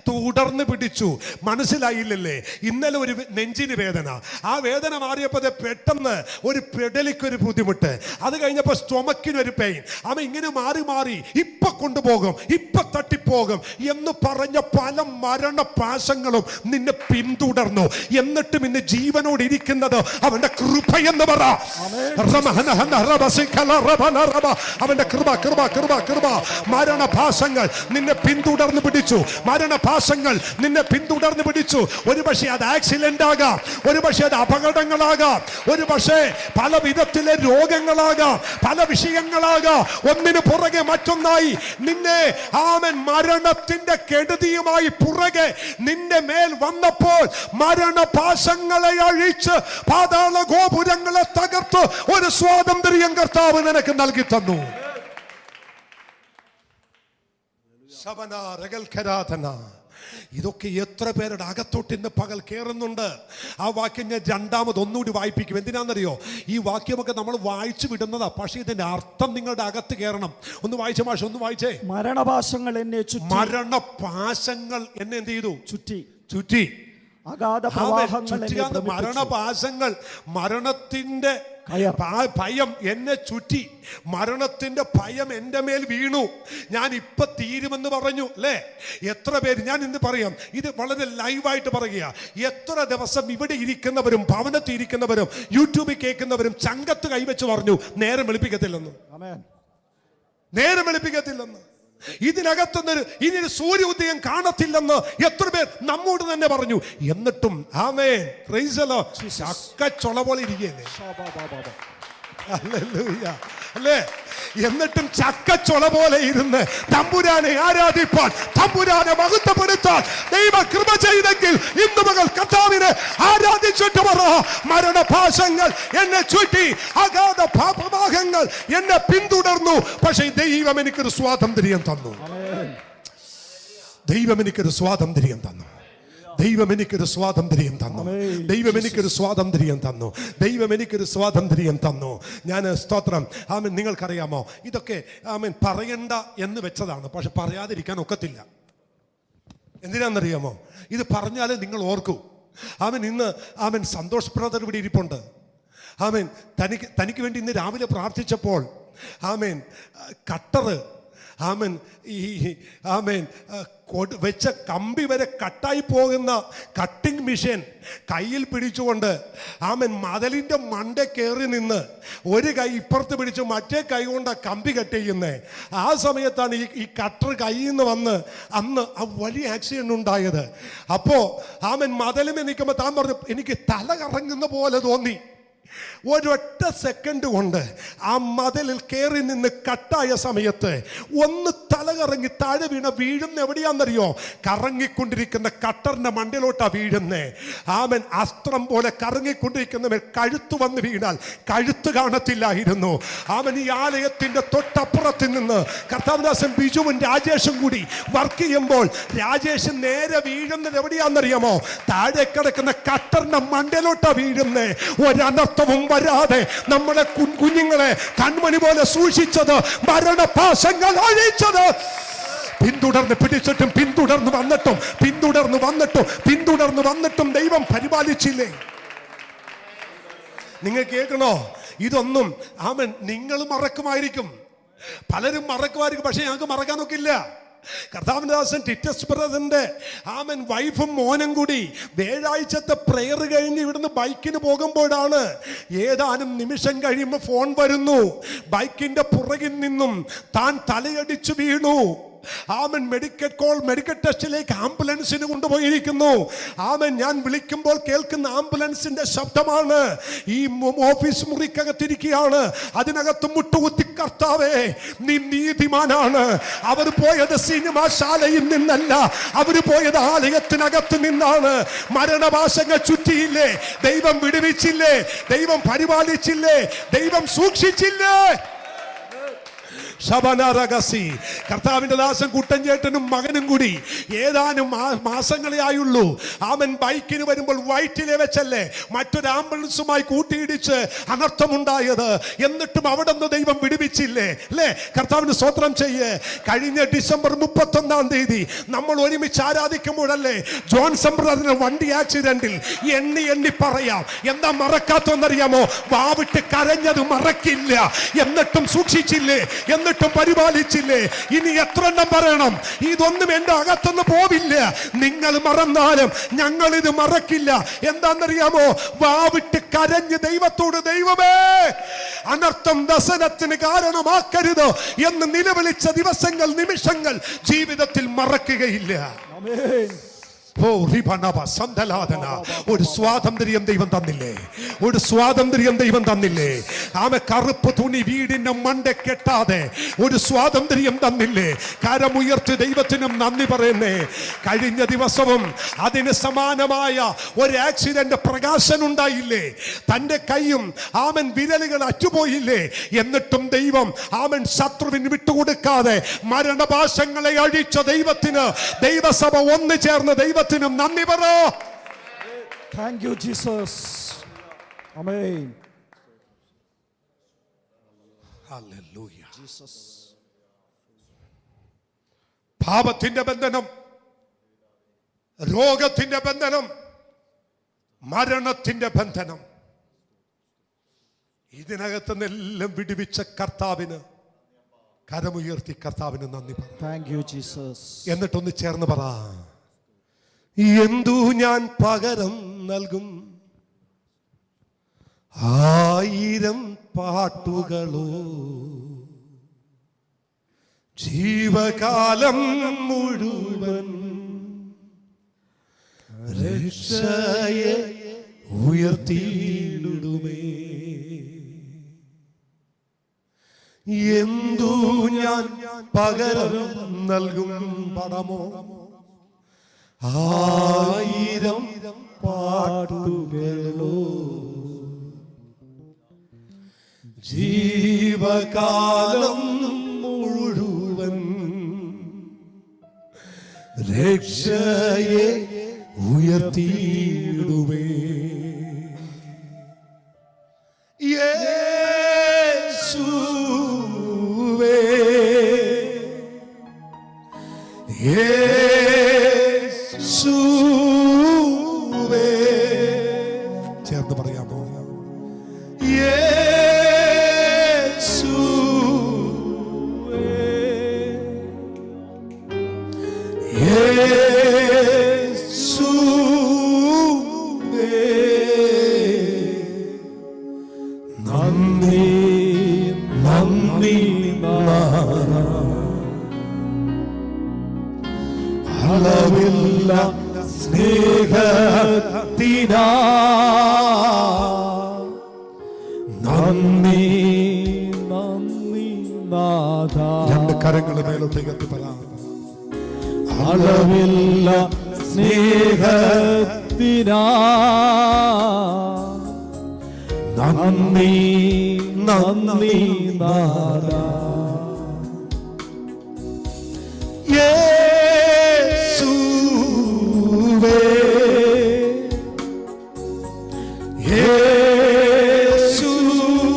S1: തുടർന്ന് പിടിച്ചു. മനസ്സിലായില്ലല്ലേ? ഇന്നലെ ഒരു നെഞ്ചിന് വേദന, ആ വേദന മാറിയപ്പോൾ പെട്ടെന്ന് ഒരു പെടലിക്കൊരു ബുദ്ധിമുട്ട്, അത് കഴിഞ്ഞപ്പോൾ സ്റ്റൊമക്കിനൊരു പെയിൻ. അവൻ ഇങ്ങനെ മാറി മാറി ഇപ്പൊ കൊണ്ടുപോകും, ഇപ്പൊ തട്ടിപ്പോകും എന്ന് പറഞ്ഞ പല മരണപാശങ്ങളും നിന്നെ പിന്തുടർന്നു. എന്നിട്ടും ഇന്ന് ജീവനോട് ഇരിക്കുന്നത് അവന്റെ കൃപയെന്ന് പറ. അവന്റെ കൃപ. മരണപാശങ്ങൾ നിന്നെ പിന്തുടർന്ന് പിടിച്ചു. ഒരു പക്ഷേ അത് ആക്സിഡന്റ് ആകാം, ഒരു പക്ഷേ അത് അപകടങ്ങളാകാം, ഒരു പക്ഷേ പല വിധത്തിലെ രോഗങ്ങളാകാം, പല വിഷയങ്ങളാകാം. ഒന്നിനു പുറകെ മറ്റൊന്നായി നിന്നെ മരണത്തിന്റെ കെടുതിയുമായി പുറകെ നിന്റെ മേൽ വന്നപ്പോൾ മരണപാശങ്ങളെ അഴിച്ച് പാതാള ഗോപുരങ്ങളെ തകർത്ത് ഒരു സ്വാതന്ത്ര്യം കർത്താവ് നിനക്ക് നൽകി തന്നു. ഇതൊക്കെ എത്ര പേരുടെ അകത്തോട്ട് ഇന്ന് പകൽ കയറുന്നുണ്ട്. ആ വാക്യം ഞാൻ രണ്ടാമത് ഒന്നുകൂടി വായിപ്പിക്കും. എന്തിനാണെന്നറിയോ? ഈ വാക്യമൊക്കെ നമ്മൾ വായിച്ചു വിടുന്നതാ, പക്ഷേ ഇതിന്റെ അർത്ഥം നിങ്ങളുടെ അകത്ത് കയറണം. ഒന്ന് വായിച്ച മാഷ, ഒന്ന് വായിച്ചേ.
S2: മരണപാശങ്ങൾ എന്നെ ചുറ്റി,
S1: മരണപാശങ്ങൾ എന്നെ എന്ത് ചെയ്തു? ചുറ്റി. മരണപാശങ്ങൾ, മരണത്തിന്റെ ഭയം എന്നെ ചുറ്റി. മരണത്തിന്റെ ഭയം എന്റെ മേൽ വീണു. ഞാൻ ഇപ്പൊ തീരുമെന്ന് പറഞ്ഞു അല്ലേ? എത്ര പേര്, ഞാൻ ഇന്ന് പറയാം, ഇത് വളരെ ലൈവായിട്ട് പറയുക. എത്ര ദിവസം ഇവിടെ ഇരിക്കുന്നവരും ഭവനത്തിൽ ഇരിക്കുന്നവരും യൂട്യൂബിൽ കേൾക്കുന്നവരും ചങ്കത്ത് കൈവച്ച് പറഞ്ഞു നേരം വെളുപ്പിക്കത്തില്ലെന്ന്. ഇതിനകത്തുനിന്ന് ഇനി സൂര്യോദയം കാണത്തില്ലെന്ന് എത്ര പേർ നമ്മോട് തന്നെ പറഞ്ഞു. എന്നിട്ടും ആമേൻ, പ്രൈസ് ദി ലോർഡ്, ചക്കച്ചൊള പോലെ ഇരിക്കുകയല്ലേ? ഹല്ലേലൂയ അല്ലേ? എന്നിട്ടും ചക്കച്ചൊള പോലെ ഇരുന്ന് തമ്പുരാനെ ആരാധിപ്പാൻ, തമ്പുരാനെ മഹത്വപ്പെടുത്താൻ ദൈവ കൃപ ചെയ്തെങ്കിൽ ഇന്ന് മകൾ കർത്താവിനെ ആരാധിച്ചിട്ട് പറ. മരണപാശങ്ങൾ എന്നെ ചുറ്റി, അഗാധ പാപഭാഗങ്ങൾ എന്നെ പിന്തുടർന്നു, പക്ഷേ ദൈവം എനിക്കൊരു സ്വാതന്ത്ര്യം തന്നു. ദൈവം എനിക്കൊരു സ്വാതന്ത്ര്യം തന്നു. ഞാൻ സ്തോത്രം. ആമേൻ. നിങ്ങൾക്കറിയാമോ, ഇതൊക്കെ ആമേൻ പറയണ്ട എന്ന് വെച്ചതാണ്, പക്ഷെ പറയാതിരിക്കാൻ ഒക്കത്തില്ല. എന്തിനാണെന്നറിയാമോ? ഇത് പറഞ്ഞാലേ നിങ്ങൾ ഓർക്കൂ. ആമേൻ. ഇന്ന് ആമേൻ സന്തോഷ് ബ്രദർ ഇവിടെ ഇരിപ്പുണ്ട്. ആമേൻ. തനിക്ക് വേണ്ടി ഇന്ന് രാവിലെ പ്രാർത്ഥിച്ചപ്പോൾ ആമേൻ കട്ടറ് ആമൻ ഈ ആമൻ വെച്ച കമ്പി വരെ കട്ടായി പോകുന്ന കട്ടിംഗ് മെഷീൻ കയ്യിൽ പിടിച്ചുകൊണ്ട് ആമൻ മതിലിൻ്റെ മണ്ട കയറി നിന്ന് ഒരു കൈ ഇപ്പുറത്ത് പിടിച്ച് മറ്റേ കൈ കൊണ്ട് കമ്പി കട്ട് ചെയ്യുന്നത്. ആ സമയത്താണ് ഈ കട്ടർ കയ്യിൽ നിന്ന് വന്ന് അന്ന് ആ വലിയ ആക്സിഡന്റ് ഉണ്ടായത്. അപ്പോൾ ആമൻ മതിലിൽ നിൽക്കുമ്പോൾ താൻ പറഞ്ഞു, എനിക്ക് തല കറങ്ങുന്ന പോലെ തോന്നി. ഒരൊറ്റ സെക്കൻഡ് കൊണ്ട് ആ മതിലിൽ കയറി നിന്ന് കട്ടായ സമയത്ത് ഒന്ന് തലകറങ്ങി താഴെ വീഴുന്ന എവിടെയാണെന്നറിയോ? കറങ്ങിക്കൊണ്ടിരിക്കുന്ന കട്ടറിന്റെ മണ്ടിലോട്ടാ വീഴുന്നേ. ആമൻ അസ്ത്രം പോലെ കറങ്ങിക്കൊണ്ടിരിക്കുന്നവർ കഴുത്ത് വന്ന് വീണാൽ കഴുത്ത് കാണത്തില്ലായിരുന്നു. ആമൻ ഈ ആലയത്തിന്റെ തൊട്ടപ്പുറത്ത് നിന്ന് കർത്താവദാസൻ ബിജുവും രാജേഷും കൂടി വർക്ക് ചെയ്യുമ്പോൾ രാജേഷ് നേരെ വീഴുന്നത് എവിടെയാണെന്നറിയാമോ? താഴെ കിടക്കുന്ന കട്ടറിന്റെ മണ്ടിലോട്ടാ വീഴുന്നേ. ഒരനർത്ഥവും വരാതെ നമ്മളെ കുഞ്ഞുങ്ങളെ കൺമണി പോലെ സൂക്ഷിച്ചത്, മരണപാശങ്ങൾ അഴിച്ചത്, പിന്തുടർന്ന് പിടിച്ചിട്ടും പിന്തുടർന്ന് വന്നിട്ടും ദൈവം പരിപാലിച്ചില്ലേ? നിങ്ങൾ കേൾക്കണോ? ഇതൊന്നും ആമൻ നിങ്ങൾ മറക്കുമായിരിക്കും, പലരും മറക്കുമായിരിക്കും, പക്ഷെ ഞങ്ങൾക്ക് മറക്കാൻ നോക്കില്ല. കർത്താവിന്റെ ദാസൻ ടിറ്റസ് ബ്രദറിന്റെ ആമൻ വൈഫും മോനും കൂടി വ്യാഴാഴ്ചത്തെ പ്രെയർ കഴിഞ്ഞ് ഇവിടുന്ന് ബൈക്കിന് പോകുമ്പോഴാണ് ഏതാനും നിമിഷം കഴിയുമ്പോൾ ഫോൺ വരുന്നു. ബൈക്കിന്റെ പുറകിൽ നിന്നും താൻ തലയടിച്ചു വീണു. ആമൻ മെഡിക്കൽ ടെസ്റ്റിലേക്ക് ആംബുലൻസിന് കൊണ്ടുപോയിരിക്കുന്നു. ആമൻ ഞാൻ വിളിക്കുമ്പോൾ കേൾക്കുന്ന ആംബുലൻസിന്റെ ശബ്ദമാണ്. ഈ ഓഫീസ് മുറിക്കകത്തിരിക്കുകയാണ്. അതിനകത്ത് മുട്ടുകുത്തി, കർത്താവേ നീ നീതിമാനാണ്. അവർ പോയത് സിനിമാശാലയിൽ നിന്നല്ല, അവർ പോയത് ആലയത്തിനകത്ത് നിന്നാണ്. മരണവാസങ്ങൾ ചുറ്റിയില്ലേ? ദൈവം വിടുവിച്ചില്ലേ? ദൈവം പരിപാലിച്ചില്ലേ? ദൈവം സൂക്ഷിച്ചില്ലേ? കർത്താവിന്റെ ദാസൻ കുട്ടൻചേട്ടനും മകനും കൂടി ഏതാനും മാസങ്ങളെ ആയുള്ളൂ. ആമൻ ബൈക്കിന് വരുമ്പോൾ വൈറ്റിലെ വെച്ചല്ലേ മറ്റൊരു ആംബുലൻസുമായി കൂട്ടിയിടിച്ച് അനർത്ഥമുണ്ടായത്. എന്നിട്ടും അവിടെ നിന്ന് ദൈവം വിടുവിച്ചില്ലേ? അല്ലേ? കർത്താവിന് സ്തോത്രം ചെയ്യേ. കഴിഞ്ഞ ഡിസംബർ 31 നമ്മൾ ഒരുമിച്ച് ആരാധിക്കുമ്പോഴല്ലേ ജോൺസൺ ബ്രദറിന്റെ വണ്ടി ആക്സിഡന്റിൽ എണ്ണി പറയാം. എന്താ മറക്കാത്തെന്നറിയാമോ? വാവിട്ട് കരഞ്ഞത് മറക്കില്ല. എന്നിട്ടും സൂക്ഷിച്ചില്ലേ? എന്നിട്ടും പരിപാലിച്ചില്ലേ? ഇനി എത്ര എണ്ണം പറയണം? ഇതൊന്നും എന്റെ അകത്തുനിന്ന് പോവില്ല. നിങ്ങൾ മറന്നാലും ഞങ്ങൾ ഇത് മറക്കില്ല. എന്താണെന്നറിയാമോ? വാവിട്ട് കരഞ്ഞ് ദൈവത്തോട്, ദൈവമേ അനർത്ഥം ദർശനത്തിന് കാരണമാക്കരുത് എന്ന് നിലവിളിച്ച ദിവസങ്ങൾ, നിമിഷങ്ങൾ ജീവിതത്തിൽ മറക്കുകയില്ല.
S2: ആമേൻ.
S1: ഒരു സ്വാതന്ത്ര്യം ദൈവം തന്നില്ലേ? ഒരു സ്വാതന്ത്ര്യം ദൈവം തന്നില്ലേ? ആമെ കറുപ്പ് തുണി വീടിന്റെ മണ്ട കെട്ടാതെ ഒരു സ്വാതന്ത്ര്യം തന്നില്ലേ? കരമുയർത്തി ദൈവത്തിനും നന്ദി പറയുന്നേ. കഴിഞ്ഞ ദിവസവും അതിന് സമാനമായ ഒരു ആക്സിഡന്റ് പ്രകാശൻ ഉണ്ടായില്ലേ? തന്റെ കൈയും ആമൻ വിരലുകൾ അറ്റുപോയില്ലേ? എന്നിട്ടും ദൈവം ആമൻ ശത്രുവിന് വിട്ടുകൊടുക്കാതെ മരണപാശങ്ങളെ അഴിച്ച ദൈവത്തിന്, ദൈവസഭ ഒന്നു ചേർന്ന് ദൈവത്തിനും നന്ദി പറ.
S2: Thank you Jesus. Amen.
S1: Hallelujah. Jesus. പാപത്തിന്റെ ബന്ധനം, രോഗത്തിന്റെ ബന്ധനം, മരണത്തിന്റെ ബന്ധനം, ഇതിനകത്ത് നിന്നെല്ലാം വിടുവിച്ച കർത്താവിന് കരമുയർത്തി കർത്താവിന് നന്ദി പറ.
S2: Thank you Jesus.
S1: എന്നിട്ടൊന്ന് ചേർന്ന് പറ, എന്തു ഞാൻ പകരം നൽകും? 1000 പാട്ടുകളോ ജീവകാലം മുഴുവൻ രക്ഷയെ ഉയർത്തിയിടുമേ. എന്തു ഞാൻ പകരം നൽകും? പടമോ 1000 പാട്ടുകളോ ജീവകാലം മുഴുവൻ രക്ഷയെ ഉയർത്തിയിടുമേ. യേശുവേ യേശുവേ, ചേർന്ന് പറയാമോ? യേശുവേ
S2: അളവില്ല സ്നേഹത്തിനാ നന്ദി നന്ദി നാഥാ.
S1: രണ്ട് കരങ്ങൾ മേലോട്ടേക്ക് എത്തി പറ.
S2: അളവില്ല സ്നേഹത്തിനാ നന്ദി നന്ദി നാഥാ.
S1: യേശുവേ യേശുവേ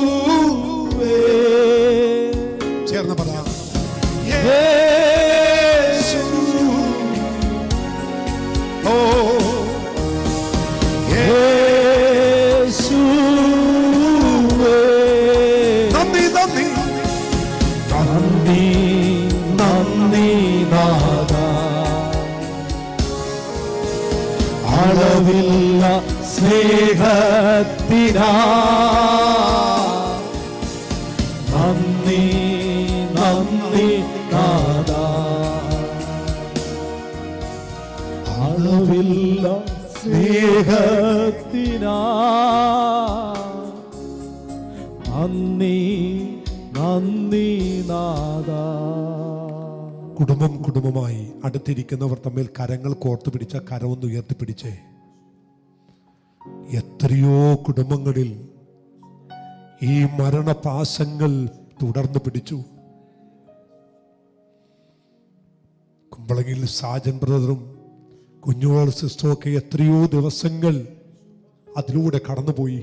S1: ചേർന്ന് പറ. യേശു ഓ
S2: യേശുവേ
S1: നന്ദി നന്ദി
S2: നന്ദി നന്ദി നാഥാ. അളവില്ല സ്നേഹത്തിനാ നന്ദി നന്ദി നാഥാ. അളവില്ല സ്നേഹത്തിനാ നന്ദി നന്ദി നാഥാ.
S1: കുടുംബമായി അടുത്തിരിക്കുന്നവർ തമ്മിൽ കരങ്ങൾ കോർത്തു പിടിച്ച കരമൊന്ന് ഉയർത്തിപ്പിടിച്ചേ. എത്രയോ കുടുംബങ്ങളിൽ ഈ മരണപാശങ്ങൾ തുടർന്ന് പിടിച്ചു. കുമ്പളങ്ങിൽ സാജൻ ബ്രദറും കുഞ്ഞുവാൾ സിസ്റ്ററും ഒക്കെ എത്രയോ ദിവസങ്ങൾ അതിലൂടെ കടന്നുപോയി.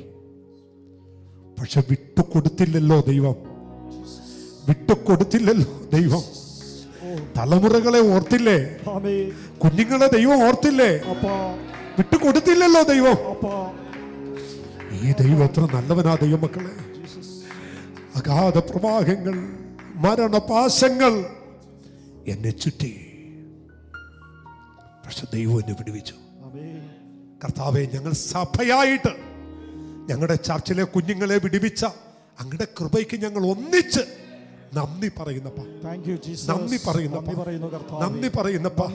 S1: പക്ഷെ വിട്ടുകൊടുത്തില്ലല്ലോ ദൈവം, വിട്ടുകൊടുത്തില്ലല്ലോ ദൈവം. തലമുറകളെ ഓർത്തില്ലേ? കുഞ്ഞുങ്ങളെ ദൈവം ഓർത്തില്ലേ? വിട്ടുകൊടുത്തില്ലല്ലോ ദൈവം. ഈ ദൈവം എത്ര നല്ലവനാ ദൈവമക്കളെ. അഗാധ പ്രവാഹങ്ങൾ, മരണപാശങ്ങൾ എന്നെ ചുറ്റി, പക്ഷെ ദൈവം എന്നെ വിടുവിച്ചു. കർത്താവെ, ഞങ്ങൾ സഭയായിട്ട് ഞങ്ങളുടെ ചർച്ചിലെ കുഞ്ഞുങ്ങളെ വിടുവിച്ച അങ്ങയുടെ കൃപയ്ക്ക് ഞങ്ങൾ ഒന്നിച്ച് നന്ദി പറയുന്നപ്പാ, നന്ദി പറയുന്നപ്പാ, നന്ദി പറയുന്നപ്പാ,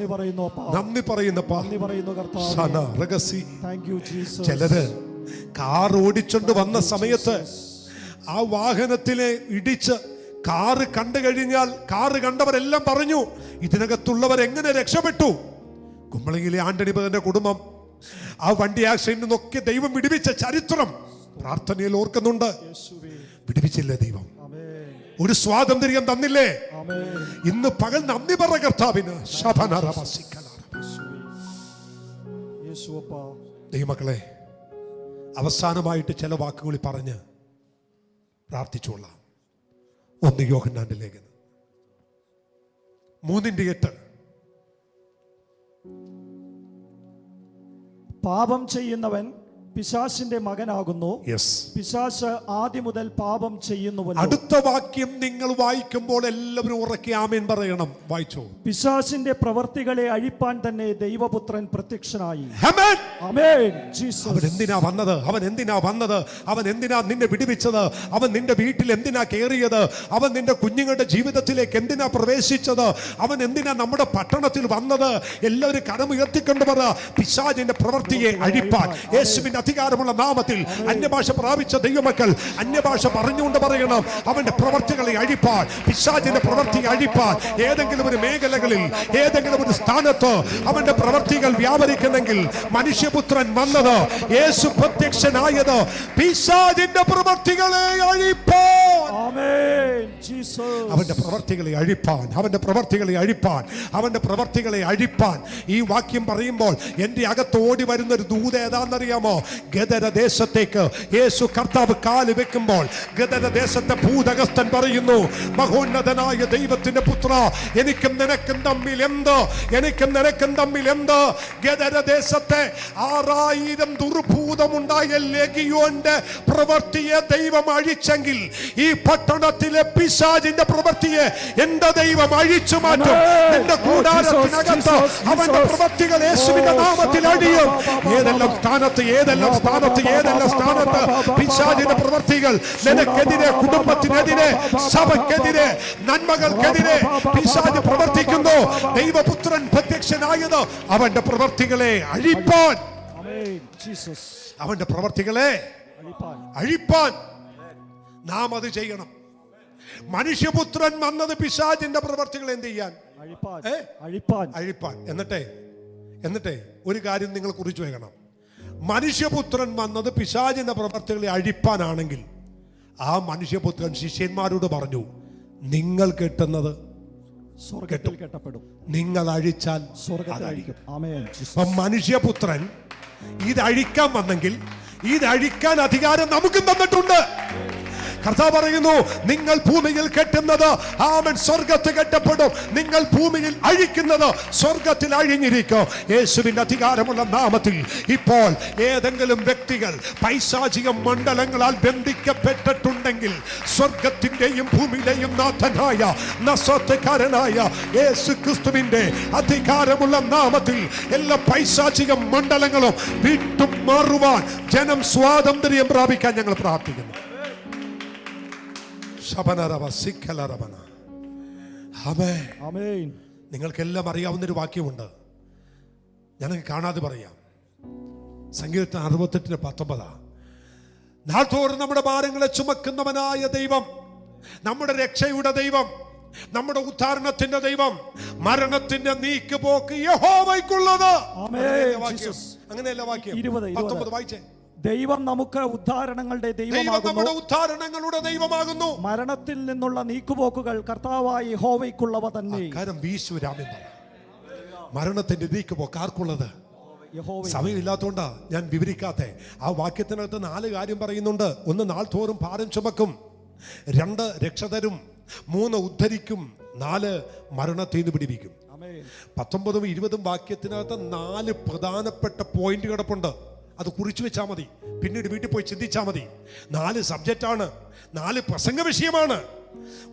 S1: നന്ദി പറയുന്നപ്പാ. ചിലര് കാർ ഓടിച്ചോണ്ട് വന്ന സമയത്ത് ആ വാഹനത്തിലെ ഇടിച്ച് കാറ് കണ്ടു കഴിഞ്ഞാൽ കാറ് കണ്ടവരെല്ലാം പറഞ്ഞു, ഇതിനകത്തുള്ളവർ എങ്ങനെ രക്ഷപ്പെട്ടു? കുമ്പളങ്ങിയിലെ ആന്റണി ബദന്റെ കുടുംബം ആ വണ്ടി ആക്സിഡന്റിൽ നിന്നൊക്കെ ദൈവം വിടുവിച്ച ചരിത്രം പ്രാർത്ഥനയിൽ ഓർക്കുന്നുണ്ട്. വിടുവിച്ചില്ലേ ദൈവം? ഒരു സ്വാതന്ത്ര്യം തന്നില്ലേ? ഇന്ന് പകൽ നന്ദി പറ കർത്താവിന്. ദൈവമക്കളെ, അവസാനമായിട്ട് ചില വാക്കുകൾ പറഞ്ഞ് പ്രാർത്ഥിച്ചോളാം. 1 യോഹന്നാന്റെ ലേഖനം 3:8.
S2: പാപം ചെയ്യുന്നവൻ പിശാചിന്റെ മകനാകുന്നു. പിശാച് ആദ്യം മുതൽ പാപം ചെയ്യുന്നുവല്ലോ.
S1: അടുത്ത വാക്യം നിങ്ങൾ വായിക്കുമ്പോൾ എല്ലാവരും ഉറക്കെ ആമേൻ പറയണം. വായിച്ചോ.
S2: പിശാചിന്റെ പ്രവർത്തികളെ അഴിപ്പാൻ തന്നെ ദൈവപുത്രൻ പ്രത്യക്ഷനായി.
S1: ആമേൻ.
S2: ആമേൻ. ജീസസ്.
S1: അവൻ എന്തിനാ വന്നത്? അവൻ എന്തിനാ വന്നത്? അവൻ എന്തിനാ നിന്നെ വിടുവിച്ചത്? അവൻ നിന്റെ വീട്ടിൽ എന്തിനാ കയറിയത്? അവൻ നിന്റെ കുഞ്ഞുങ്ങളുടെ ജീവിതത്തിലേക്ക് എന്തിനാ പ്രവേശിച്ചത്? അവൻ എന്തിനാ നമ്മുടെ പട്ടണത്തിൽ വന്നത്? എല്ലാവരും കരമുയർത്തിക്കൊണ്ട് പറ, പിശാചിന്റെ പ്രവൃത്തിയെ അഴിപ്പാൻ യേശുവിന്റെ അധികാരമുള്ള നാമത്തിൽ അന്യഭാഷ പ്രാപിച്ച ദൈവമക്കൾ അന്യഭാഷ പറഞ്ഞുകൊണ്ട് പറയണം, അവന്റെ പ്രവർത്തികളെ അഴിപ്പാൻ, പിശാചിന്റെ പ്രവൃത്തിയെ അഴിപ്പാൻ. ഏതെങ്കിലും ഒരു മേഖലകളിൽ, ഏതെങ്കിലും ഒരു സ്ഥാനത്ത് അവന്റെ പ്രവൃത്തികൾ വ്യാപരിക്കുന്നെങ്കിൽ മനുഷ്യപുത്രൻ വന്നത്, യേശു പ്രത്യക്ഷനായത് പിശാചിന്റെ പ്രവൃത്തികളെ അഴിപ്പാൻ. അവന്റെ പ്രവൃത്തികളെ അഴിപ്പാൻ, അവന്റെ പ്രവൃത്തികളെ അഴിപ്പാൻ, അവന്റെ പ്രവൃത്തികളെ അഴിപ്പാൻ. ഈ വാക്യം പറയുമ്പോൾ എന്റെ അകത്ത് ഓടി വരുന്ന ഒരു ദൂത ഏതാണെന്നറിയാമോ? ഗദര ദേശത്തേക്ക് യേശു കർത്താവ് കാല് വെക്കുമ്പോൾ ഗദര ദേശത്തെ ഭൂതഗസ്ഥൻ പറയുന്നു, മഹോന്നതനായ ദൈവത്തിന്റെ പുത്ര, എനിക്കും നിനക്കും തമ്മിൽ എന്ത്? എനിക്കും നിനക്കും തമ്മിൽ എന്ത്? ഗദര ദേശത്തെ 6000 ദുർഭൂതമുണ്ടായ ലെഗിയോന്റെ പ്രവൃത്തിയെ ദൈവം അഴിച്ചെങ്കിൽ ഈ പട്ടണത്തിലെ പിശാചിന്റെ പ്രവൃത്തിയെ എന്റെ ദൈവം അഴിച്ചു മാറ്റും. നിന്റെ കൂടാരത്തിനകത്ത് അവന്റെ പ്രവൃത്തികൾ യേശുവിന്റെ നാമത്തിൽ അഴിയും. ഏതെല്ലാം സ്ഥാനത്ത്, ഏതെല്ലാം ഏതെല്ലാം സ്ഥാനത്ത് പിശാചിന്റെ പ്രവർത്തികൾ നിനക്കെതിരെ, കുടുംബത്തിനെതിരെ, സഭയ്ക്കെതിരെ, നന്മകൾക്കെതിരെ പിശാച് പ്രവർത്തിക്കുന്നു, ദൈവപുത്രൻ പ്രത്യക്ഷനായത് അവന്റെ പ്രവർത്തികളെ അഴിപ്പാൻ, അവന്റെ പ്രവർത്തികളെ അഴിപ്പാൻ നാം അത് ചെയ്യണം. മനുഷ്യപുത്രൻ വന്നത് പിശാചിന്റെ പ്രവർത്തികൾ എന്ത് ചെയ്യാൻ? അഴിപ്പാൻ. എന്നിട്ടേ ഒരു കാര്യം നിങ്ങൾ കുറിച്ചു വെക്കണം. മനുഷ്യപുത്രൻ വന്നത് പിശാചിന്റെ പ്രവർത്തികളെ അഴിപ്പാനാണെങ്കിൽ ആ മനുഷ്യപുത്രൻ ശിഷ്യന്മാരോട് പറഞ്ഞു, നിങ്ങൾ കെട്ടുന്നത്
S2: സ്വർഗ്ഗത്തിൽ കെട്ടപ്പെടും,
S1: നിങ്ങൾ അഴിച്ചാൽ
S2: സ്വർഗ്ഗത്തിൽ.
S1: മനുഷ്യപുത്രൻ ഇത് അഴിക്കാൻ വന്നെങ്കിൽ ഇത് അഴിക്കാൻ അധികാരം നമുക്കും തന്നിട്ടുണ്ട്. കർത്താവ് പറയുന്നു, നിങ്ങൾ ഭൂമിയിൽ കെട്ടുന്നത് ആമൻ സ്വർഗത്ത് കെട്ടപ്പെടും, നിങ്ങൾ ഭൂമിയിൽ അഴിക്കുന്നത് സ്വർഗത്തിൽ അഴിഞ്ഞിരിക്കും. യേശുവിന്റെ അധികാരമുള്ള നാമത്തിൽ ഇപ്പോൾ ഏതെങ്കിലും വ്യക്തികൾ പൈശാചിക മണ്ഡലങ്ങളാൽ ബന്ധിക്കപ്പെട്ടിട്ടുണ്ടെങ്കിൽ സ്വർഗത്തിന്റെയും ഭൂമിയിലെയും നാഥനായ നസറത്കാരനായ യേശു ക്രിസ്തുവിന്റെ അധികാരമുള്ള നാമത്തിൽ എല്ലാ പൈശാചിക മണ്ഡലങ്ങളും വിട്ടും മാറുവാൻ ജനം സ്വാതന്ത്ര്യം പ്രാപിക്കാൻ ഞങ്ങൾ പ്രാർത്ഥിക്കുന്നു. നിങ്ങൾക്കെല്ലാം അറിയാവുന്നൊരു വാക്യമുണ്ട്, ഞാനത് കാണാതെ പറയാം. സങ്കീർത്തനം 68:19. നാൾതോറും നമ്മുടെ ഭാരങ്ങളെ ചുമക്കുന്നവനായ ദൈവം, നമ്മുടെ രക്ഷയുടെ ദൈവം, നമ്മുടെ ഉദ്ധാരണത്തിന്റെ ദൈവം, മരണത്തിന്റെ നീക്കുപോക്ക് യഹോവയ്ക്കുള്ളത്. അങ്ങനെയല്ല വാക്യം 19 വായിച്ചേ.
S2: ദൈവം നമുക്ക് ഉദ്ധാരണങ്ങളുടെ
S1: ദൈവമാകുന്നു,
S2: മരണത്തിൽ നിന്നുള്ള നീക്കുപോക്കുകൾ കർത്താവായ യഹോവയ്ക്കുള്ളവ തന്നെ.
S1: മരണത്തിന്റെ നീക്കുപോക്ക് ആർക്കുള്ളത്? സമയമില്ലാത്തോണ്ടാ ഞാൻ വിവരിക്കാത്തെ. ആ വാക്യത്തിനകത്ത് 4 കാര്യം പറയുന്നുണ്ട്. 1, നാൾതോറും ഭാരം ചുമക്കും. 2, രക്ഷ തരും. 3, ഉദ്ധരിക്കും. 4, മരണത്തിൽ നിന്ന് പിടിപ്പിക്കും. 19ഉം 20ഉം വാക്യത്തിനകത്ത് 4 പ്രധാനപ്പെട്ട പോയിന്റ് കിടപ്പുണ്ട്. അത് കുറിച്ചു വെച്ചാൽ മതി, പിന്നീട് വീട്ടിൽ പോയി ചിന്തിച്ചാൽ മതി. 4 സബ്ജക്റ്റാണ്, 4 പ്രസംഗ വിഷയമാണ്.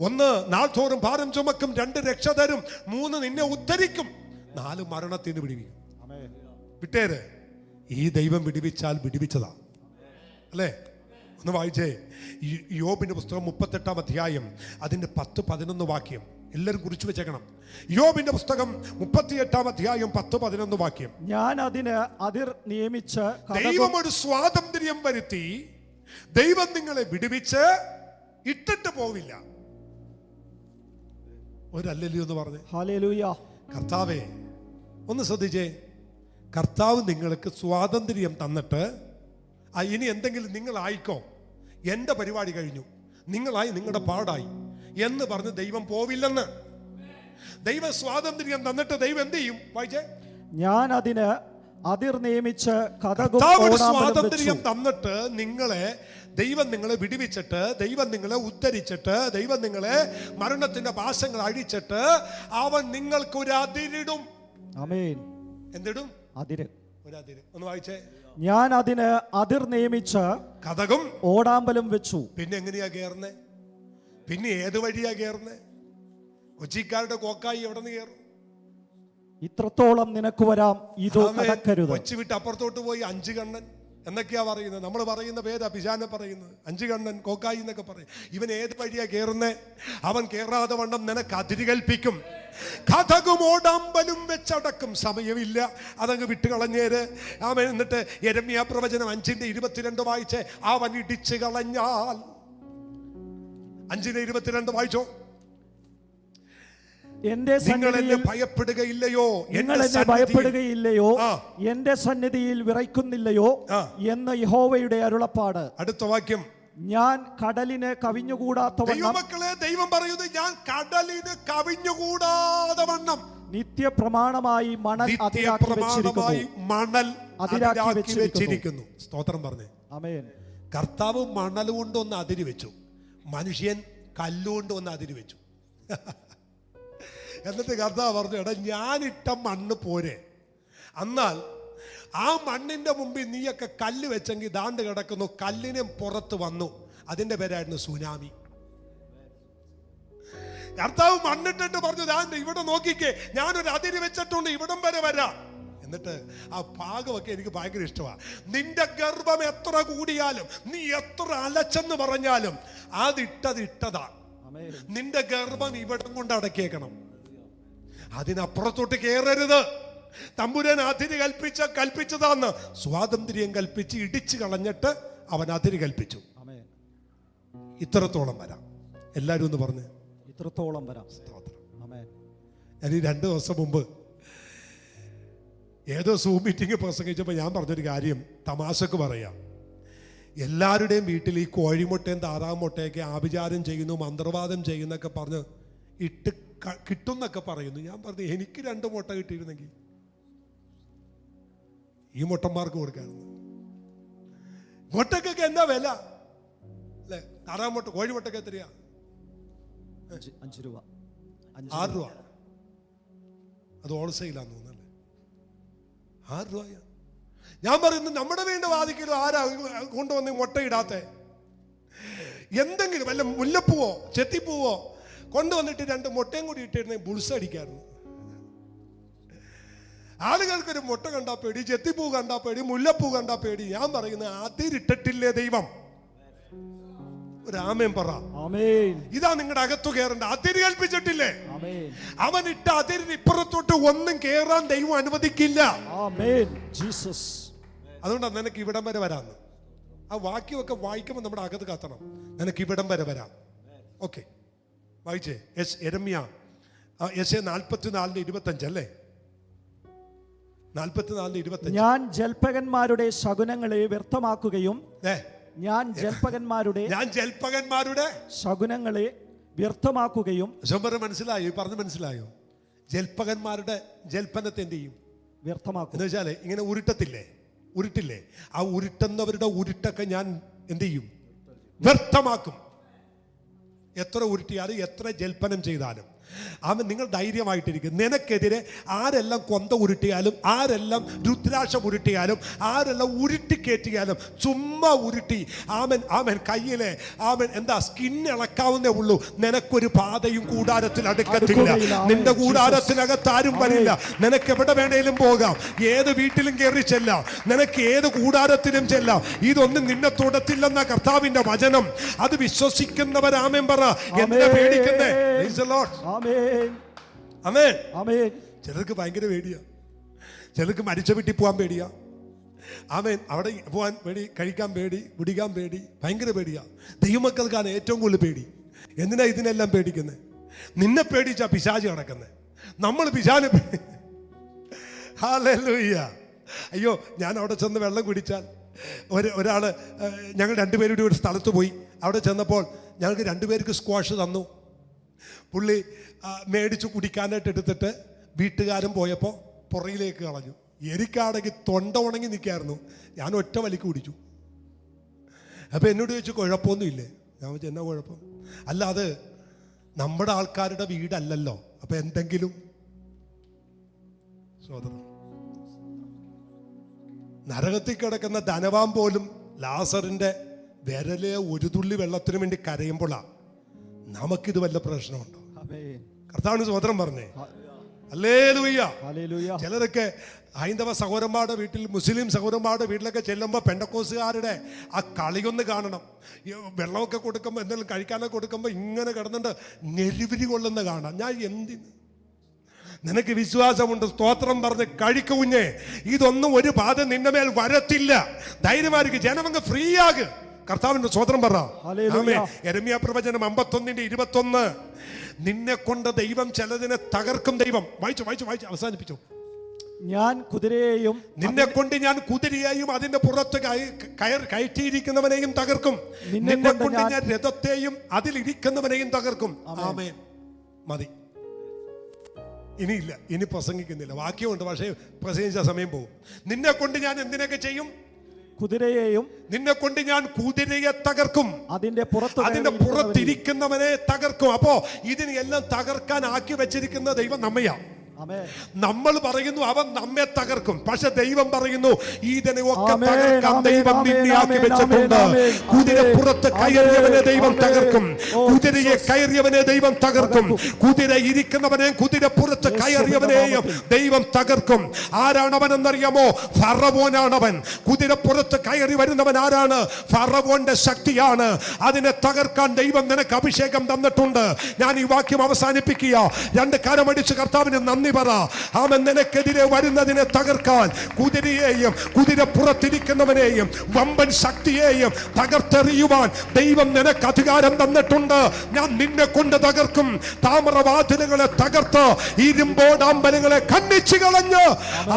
S1: 1, നാൾതോറും ഭാരം ചുമക്കും. 2, രക്ഷ തരും. 3, നിന്നെ ഉദ്ധരിക്കും. 4, മരണത്തിന് വിടിവിക്കും. വിട്ടേര്, ഈ ദൈവം വിടിവിച്ചാൽ വിടിവിച്ചതാ അല്ലേ? ഒന്ന് വായിച്ചേ. യോബിന്റെ പുസ്തകം 38-ാം അധ്യായം അതിന്റെ 10-11 വാക്യം എല്ലാവരും കുറിച്ചു വെച്ചേക്കണം. യോബിന്റെ പുസ്തകം 38-ാം അധ്യായം 10-11 വാക്യം.
S2: ഞാൻ അതിന് അതിർ നിയമിച്ച്,
S1: ദൈവം ഒരു സ്വാതന്ത്ര്യം വരുത്തി, ദൈവം നിങ്ങളെ വിടുവിച്ച് ഇട്ടിട്ട് പോവില്ല. ഒരല്ലല്ലോ എന്ന് പറഞ്ഞേ.
S2: ഹല്ലേലൂയ.
S1: കർത്താവേ, ഒന്ന് ശ്രദ്ധിച്ചേ. കർത്താവ് നിങ്ങൾക്ക് സ്വാതന്ത്ര്യം തന്നിട്ട് ഇനി എന്തെങ്കിലും നിങ്ങളായിക്കോ, എന്റെ പരിപാടി കഴിഞ്ഞു, നിങ്ങളായി, നിങ്ങളുടെ പാടായി എന്ന് പറഞ്ഞ് ദൈവം പോവില്ലെന്ന്. ദൈവം സ്വാതന്ത്ര്യം തന്നിട്ട് ദൈവം എന്ത് ചെയ്യും? വായിച്ചേ.
S2: ഞാൻ അതിന് അതിർ നിയമിച്ച്
S1: സ്വാതന്ത്ര്യം തന്നിട്ട് ദൈവം നിങ്ങളെ വിടുവിച്ചിട്ട്, ദൈവം നിങ്ങളെ ഉദ്ധരിച്ചിട്ട്, ദൈവം നിങ്ങളെ മരണത്തിന്റെ പാശങ്ങൾ അഴിച്ചിട്ട് അവൻ നിങ്ങൾക്ക് ഒരു അതിരിടും. എന്തിടും?
S2: അതിര്.
S1: ഒരു അതിര്. ഒന്ന് വായിച്ചേ.
S2: ഞാൻ അതിന് അതിർ നിയമിച്ച്
S1: കതകും
S2: ഓടാമ്പലും വെച്ചു.
S1: പിന്നെ എങ്ങനെയാ കേറുന്നേ? പിന്നെ ഏത് വഴിയാ കേറുന്നേ? കൊച്ചിക്കാരുടെ കോക്കായി എവിടെ നിന്ന് കയറും?
S2: ഇത്രത്തോളം നിനക്ക് വരാം, ഇത് കടക്കരുത്.
S1: കൊച്ചി വിട്ട് അപ്പുറത്തോട്ട് പോയി 5 കണ്ണൻ എന്നൊക്കെയാ പറയുന്നത്. നമ്മൾ പറയുന്ന പേരാ പിശാച് പറയുന്നത്. 5 കണ്ണൻ, കോക്കായി എന്നൊക്കെ പറയും. ഇവൻ ഏത് വഴിയാ കേറുന്നേ? അവൻ കേറാതെ വണ്ണം നിനക്ക് അതിര് കൽപ്പിക്കും. കഥകും ഓടാമ്പലും വെച്ചടക്കും. സമയമില്ല, അതങ്ങ് വിട്ടുകളഞ്ഞേര്. അവൻ എന്നിട്ട് യെരമ്യാ പ്രവചനം 5:22 വായിച്ചേ. അവൻ ഇടിച്ചു കളഞ്ഞാൽ. 5:22 വായിച്ചോ. നിങ്ങൾ എന്നെ ഭയപ്പെടുകയില്ലയോ,
S2: നിങ്ങൾ എന്നെ ഭയപ്പെടുകയില്ലയോ, എന്റെ സന്നിധിയിൽ വിറയ്ക്കുന്നില്ലയോ എന്ന് യഹോവയുടെ അരുളപ്പാട്.
S1: അടുത്ത വാക്യം.
S2: ഞാൻ കടലിന് കവിഞ്ഞുകൂടാത്ത
S1: ദൈവമക്കളെ, ദൈവം പറയുന്നത് ഞാൻ കടലിന് കവിഞ്ഞുകൂടാതെ വണ്ണം
S2: നിത്യപ്രമാണമായി മണൽ
S1: അതിരാക്കി വെച്ചിരിക്കുന്നു. സ്തോത്രം പറഞ്ഞേ.
S2: ആമേൻ.
S1: കർത്താവ് മണൽ കൊണ്ടൊന്ന് അതിര് വെച്ചു, മനുഷ്യൻ കല്ലുകൊണ്ട് ഒന്ന് അതിര് വെച്ചു. എന്നിട്ട് കർത്താവ് പറഞ്ഞു, എടാ ഞാനിട്ട മണ്ണ് പോരെ, എന്നാൽ ആ മണ്ണിന്റെ മുമ്പിൽ നീയൊക്കെ കല്ല് വെച്ചെങ്കിൽ ദാണ്ട് കിടക്കുന്നു, കല്ലിനെ പുറത്ത് വന്നു. അതിന്റെ പേരായിരുന്നു സുനാമി. കർത്താവ് മണ്ണിട്ടിട്ട് പറഞ്ഞു, ദാണ്ട് ഇവിടെ നോക്കിക്കേ, ഞാനൊരു അതിര് വെച്ചിട്ടുണ്ട്, ഇവിടം വരെ വരാം. എന്നിട്ട് ആ ഭാഗമൊക്കെ എനിക്ക് ഭയങ്കര ഇഷ്ടമാണ്. നിന്റെ ഗർഭം എത്ര കൂടിയാലും, നീ എത്ര അലച്ചെന്ന് പറഞ്ഞാലും, അതിട്ടതാ. നിന്റെ ഗർഭം ഇവിടം കൊണ്ട് അടക്കിയേക്കണം, അതിനപ്പുറത്തോട്ട് കയറരുത്. തമ്പുരാൻ അതിര് കൽപ്പിച്ചതാന്ന് സ്വാതന്ത്ര്യം കൽപ്പിച്ച് ഇടിച്ചു കളഞ്ഞിട്ട് അവൻ അതിര് കൽപ്പിച്ചു. ഇത്രത്തോളം വരാം. എല്ലാരും ഒന്ന് പറഞ്ഞ്
S2: ഇത്രത്തോളം വരാം.
S1: ഞാൻ ഈ 2 ദിവസം മുമ്പ് ഏതോ സൂം മീറ്റിംഗ് പ്രസംഗിച്ചപ്പോൾ ഞാൻ പറഞ്ഞൊരു കാര്യം തമാശക്ക് പറയാം. എല്ലാവരുടെയും വീട്ടിൽ ഈ കോഴിമുട്ടയും താറാവ് മുട്ടയൊക്കെ ആഭിചാരം ചെയ്യുന്നു, മന്ത്രവാദം ചെയ്യുന്നൊക്കെ പറഞ്ഞ് ഇട്ട് കിട്ടുന്നൊക്കെ പറയുന്നു. ഞാൻ പറഞ്ഞു, എനിക്ക് 2 മുട്ട കിട്ടിയിരുന്നെങ്കിൽ ഈ മുട്ടന്മാർക്ക് കൊടുക്കാറുണ്ട്. മുട്ടക്കൊക്കെ എന്താ വില അല്ലേ? താറാവ് മുട്ട, കോഴിമുട്ടക്ക് എത്രയാ?
S2: 5 രൂപ,
S1: 6 രൂപ. അത് ഹോൾസെയിലാന്ന് തോന്നുന്നല്ലേ? 6 രൂപ. ഞാൻ പറയുന്നു, നമ്മുടെ വീണ്ട വാതിക്കലും ആരാ കൊണ്ടുവന്ന് മുട്ടയിടാത്ത? എന്തെങ്കിലും വല്ല മുല്ലപ്പൂവോ ചെത്തിപ്പൂവോ കൊണ്ടുവന്നിട്ട് 2 മുട്ടയും കൂടി ഇട്ടിരുന്നെങ്കിൽ ബുൾസടിക്കായിരുന്നു. ആളുകൾക്കൊരു മുട്ട കണ്ടാ പേടി, ചെത്തിപ്പൂ കണ്ടാ പേടി, മുല്ലപ്പൂ കണ്ടാ പേടി. ഞാൻ പറയുന്നത്, അതിരിട്ടിട്ടില്ലേ ദൈവം? ഒരു ആമേൻ പറ. ഇതാ നിങ്ങളുടെ അകത്തു കയറേണ്ട. അതിര് കൽപ്പിച്ചിട്ടില്ലേ? അവൻ ഇട്ട അതിരിന് ഇപ്പുറത്തോട്ട് ഒന്നും കേറാൻ ദൈവം അനുവദിക്കില്ല. അതുകൊണ്ടാണ് നിനക്ക് ഇവിടം വരെ വരാന്ന്. ആ വാക്യമൊക്കെ വായിക്കുമ്പോൾ നമ്മുടെ അകത്ത് കത്തണം. നിനക്ക് ഇവിടം വരെ വരാം. ഓക്കെ, വായിച്ചേ. യെരമ്യ 44:25 അല്ലേ? 44:25.
S2: ഞാൻ ജൽപ്പകന്മാരുടെ ശകുനങ്ങളെ വ്യർത്ഥമാക്കുകയും ഞാൻ ജൽപ്പകന്മാരുടെ ശകുനങ്ങളെ വ്യർത്ഥമാക്കുകയും.
S1: മനസ്സിലായോ? പറഞ്ഞു മനസ്സിലായോ? ജൽപ്പകന്മാരുടെ ജൽപ്പനത്തെ എന്ത് ചെയ്യും?
S2: വ്യർത്ഥമാക്കും.
S1: എന്ന് വെച്ചാല് ഇങ്ങനെ ഉരുട്ടില്ലേ, ആ ഉരുട്ടുന്നവരുടെ ഉരുട്ടൊക്കെ ഞാൻ എന്ത് ചെയ്യും? വ്യർത്ഥമാക്കും. എത്ര ഉരുട്ടിയാലും എത്ര ജൽപ്പനം ചെയ്താലും അവൻ, നിങ്ങൾ ധൈര്യമായിട്ടിരിക്കും. നിനക്കെതിരെ ആരെല്ലാം കൊന്ത ഉരുട്ടിയാലും, ആരെല്ലാം രുദ്രാക്ഷം ഉരുട്ടിയാലും, ആരെല്ലാം ഉരുട്ടിക്കയറ്റിയാലും, ചുമ്മാ ഉരുട്ടി ആമൻ കയ്യിലെ എന്താ സ്കിൻ ഇളക്കാവുന്നേ ഉള്ളൂ. നിനക്കൊരു പാതയും കൂടാരത്തിൽ അടുക്കത്തില്ല. നിന്റെ കൂടാരത്തിനകത്ത് ആരും വരില്ല. നിനക്ക് എവിടെ വേണേലും പോകാം, ഏത് വീട്ടിലും കയറി ചെല്ലാം, നിനക്ക് ഏത് കൂടാരത്തിലും ചെല്ലാം. ഇതൊന്നും നിന്നെ തൊടത്തില്ലെന്ന കർത്താവിന്റെ വചനം. അത് വിശ്വസിക്കുന്നവർ ആമേൻ പറ. എന്നെ പേടിക്കുന്നേ. ചിലർക്ക് ഭയങ്കര പേടിയാ, ചിലർക്ക് മരിച്ച വീട്ടിൽ പോകാൻ പേടിയാ. ആമേൻ. അവിടെ പോകാൻ പേടി, കഴിക്കാൻ പേടി, കുടിക്കാൻ പേടി, ഭയങ്കര പേടിയാ. ദൈവമക്കൾക്കാണ് ഏറ്റവും കൂടുതൽ പേടി. എന്തിനാ ഇതിനെല്ലാം പേടിക്കുന്നത്? നിന്നെ പേടിച്ചാ പിശാച് കിടക്കുന്നത്. നമ്മൾ പിശാചിനെ ഹല്ലേലൂയ. അയ്യോ, ഞാൻ അവിടെ ചെന്ന് വെള്ളം കുടിച്ചാൽ ഒരാള്, ഞങ്ങൾ 2 പേരും കൂടി ഒരു സ്ഥലത്ത് പോയി. അവിടെ ചെന്നപ്പോൾ ഞങ്ങൾക്ക് 2 പേർക്ക് സ്ക്വാഷ് തന്നു. പുള്ളി മേടിച്ച് കുടിക്കാനായിട്ട് എടുത്തിട്ട് വീട്ടുകാരൻ പോയപ്പോൾ പുറയിലേക്ക് കളഞ്ഞു. എനിക്കാണെങ്കിൽ തൊണ്ട ഉണങ്ങി നിൽക്കായിരുന്നു. ഞാൻ ഒറ്റ വലിക്ക് കുടിച്ചു. അപ്പം എന്നോട് ചോദിച്ചു, കുഴപ്പമൊന്നുമില്ലേ? ഞാൻ ചോദിച്ചു, എന്നാ കുഴപ്പം? അല്ല, അത് നമ്മുടെ ആൾക്കാരുടെ വീടല്ലല്ലോ, അപ്പം എന്തെങ്കിലും. നരകത്തിൽ കിടക്കുന്ന ധനവാൻ പോലും ലാസറിന്റെ വിരലെ ഒരു തുള്ളി വെള്ളത്തിന് വേണ്ടി കരയുമ്പോഴാ നമുക്കിത് വല്ല പ്രശ്നമുണ്ടോ? കർത്താവിന് സ്തോത്രം പറഞ്ഞേ. ഹല്ലേലൂയ. ചിലരൊക്കെ ഹൈന്ദവ സഹോദരന്മാരുടെ വീട്ടിൽ, മുസ്ലിം സഹോദരന്മാരുടെ വീട്ടിലൊക്കെ ചെല്ലുമ്പോൾ പെന്തക്കോസുകാരുടെ ആ കളിയൊന്ന് കാണണം. വെള്ളമൊക്കെ കൊടുക്കുമ്പോൾ, എന്തെങ്കിലും കഴിക്കാനൊക്കെ കൊടുക്കുമ്പോൾ ഇങ്ങനെ കിടന്നിട്ട് നെരുവിരി കൊള്ളുന്ന കാണാം. ഞാൻ എന്തിന്? നിനക്ക് വിശ്വാസമുണ്ട്, സ്തോത്രം പറഞ്ഞ് കഴിക്കു കുഞ്ഞേ. ഇതൊന്നും ഒരു ബാധ നിന്റെ മേൽ വരത്തില്ല. ധൈര്യമായിരിക്കും. ജനമങ്ങ് ഫ്രീ ആക്. കർത്താവിന്റെ സ്തോത്രം പറ. യെരമ്യാ പ്രവചനം 51:21. നിന്നെ കൊണ്ട് ദൈവം ചിലതിനെ തകർക്കും. ദൈവം വായിച്ചു അവസാനിപ്പിച്ചു.
S2: ഞാൻ കുതിരയെയും,
S1: നിന്നെ കൊണ്ട് ഞാൻ കുതിരയെയും അതിന്റെ പുറത്ത് കയറ്റിയിരിക്കുന്നവനെയും തകർക്കും. നിന്നെ കൊണ്ട് ഞാൻ രഥത്തെയും അതിലിരിക്കുന്നവനെയും തകർക്കും. ആമേൻ. മതി, ഇനിയില്ല, ഇനി പ്രസംഗിക്കുന്നില്ല. വാക്യമുണ്ട്, പക്ഷേ പ്രസംഗിച്ച സമയം പോകും. നിന്നെ കൊണ്ട് ഞാൻ എന്തിനൊക്കെ ചെയ്യും?
S2: കുതിരയെയും,
S1: നിന്നെ കൊണ്ട് ഞാൻ കുതിരയെ തകർക്കും, അതിന്റെ പുറത്തിരിക്കുന്നവനെ തകർക്കും. അപ്പോ ഇതിനെല്ലാം തകർക്കാൻ ആക്കി വെച്ചിരിക്കുന്ന ദൈവം നമ്മയാ.
S2: ആമേൻ.
S1: നമ്മൾ പറയുന്നു അവൻ നമ്മെ തകർക്കും, പക്ഷെ ദൈവം പറയുന്നു ഇതിനെ ഒക്കെ
S2: ആമേൻ,
S1: തകർക്കാൻ
S2: ആമേൻ,
S1: ദൈവം
S2: ആമേൻ,
S1: നിന്നെയാക്കി
S2: ആമേൻ,
S1: വെച്ചിട്ടുണ്ട്.
S2: ആമേൻ,
S1: കുതിരപ്പുറത്ത്
S2: ആമേൻ,
S1: കയറിയവനെ ദൈവം
S2: ആമേൻ,
S1: തകർക്കും,
S2: ഓ,
S1: കുതിരയെ കയറിയവനെ ദൈവം തകർക്കും, കുതിര ഇരിക്കുന്നവനെയും കുതിരപ്പുറത്ത്
S2: യേശുവിന്റെ
S1: കയറിയവനെയും ദൈവം തകർക്കും. ആരാണ് അവനെന്നറിയാമോ? ഫറവോനാണവൻ. കുതിരപ്പുറത്ത് കയറി വരുന്നവൻ ആരാണ്? ഫറവോന്റെ ശക്തിയാണ്. അതിനെ തകർക്കാൻ ദൈവം നിനക്ക് അഭിഷേകം തന്നിട്ടുണ്ട്. ഞാൻ ഈ വാക്യം അവസാനിപ്പിക്കുക. രണ്ട് കരമടിച്ച് കർത്താവിന് നന്ദി പറ. അവൻ നിനക്കെതിരെ വരുന്നതിനെ തകർക്കാൻ കുതിരയെയും കുതിരപ്പുറത്തിരിക്കുന്നവനെയും വമ്പൻ ശക്തിയെയും തകർത്തെറിയുവാൻ ദൈവം നിനക്ക് അധികാരം തന്നിട്ടുണ്ട്. ഞാൻ നിന്നെ കൊണ്ട് തകർക്കും. താമ്രവാതിലുകളെ തകർത്ത് ഇരുമ്പോടാമ്പലുകളെ ഖണ്ഡിച്ചു കളഞ്ഞ്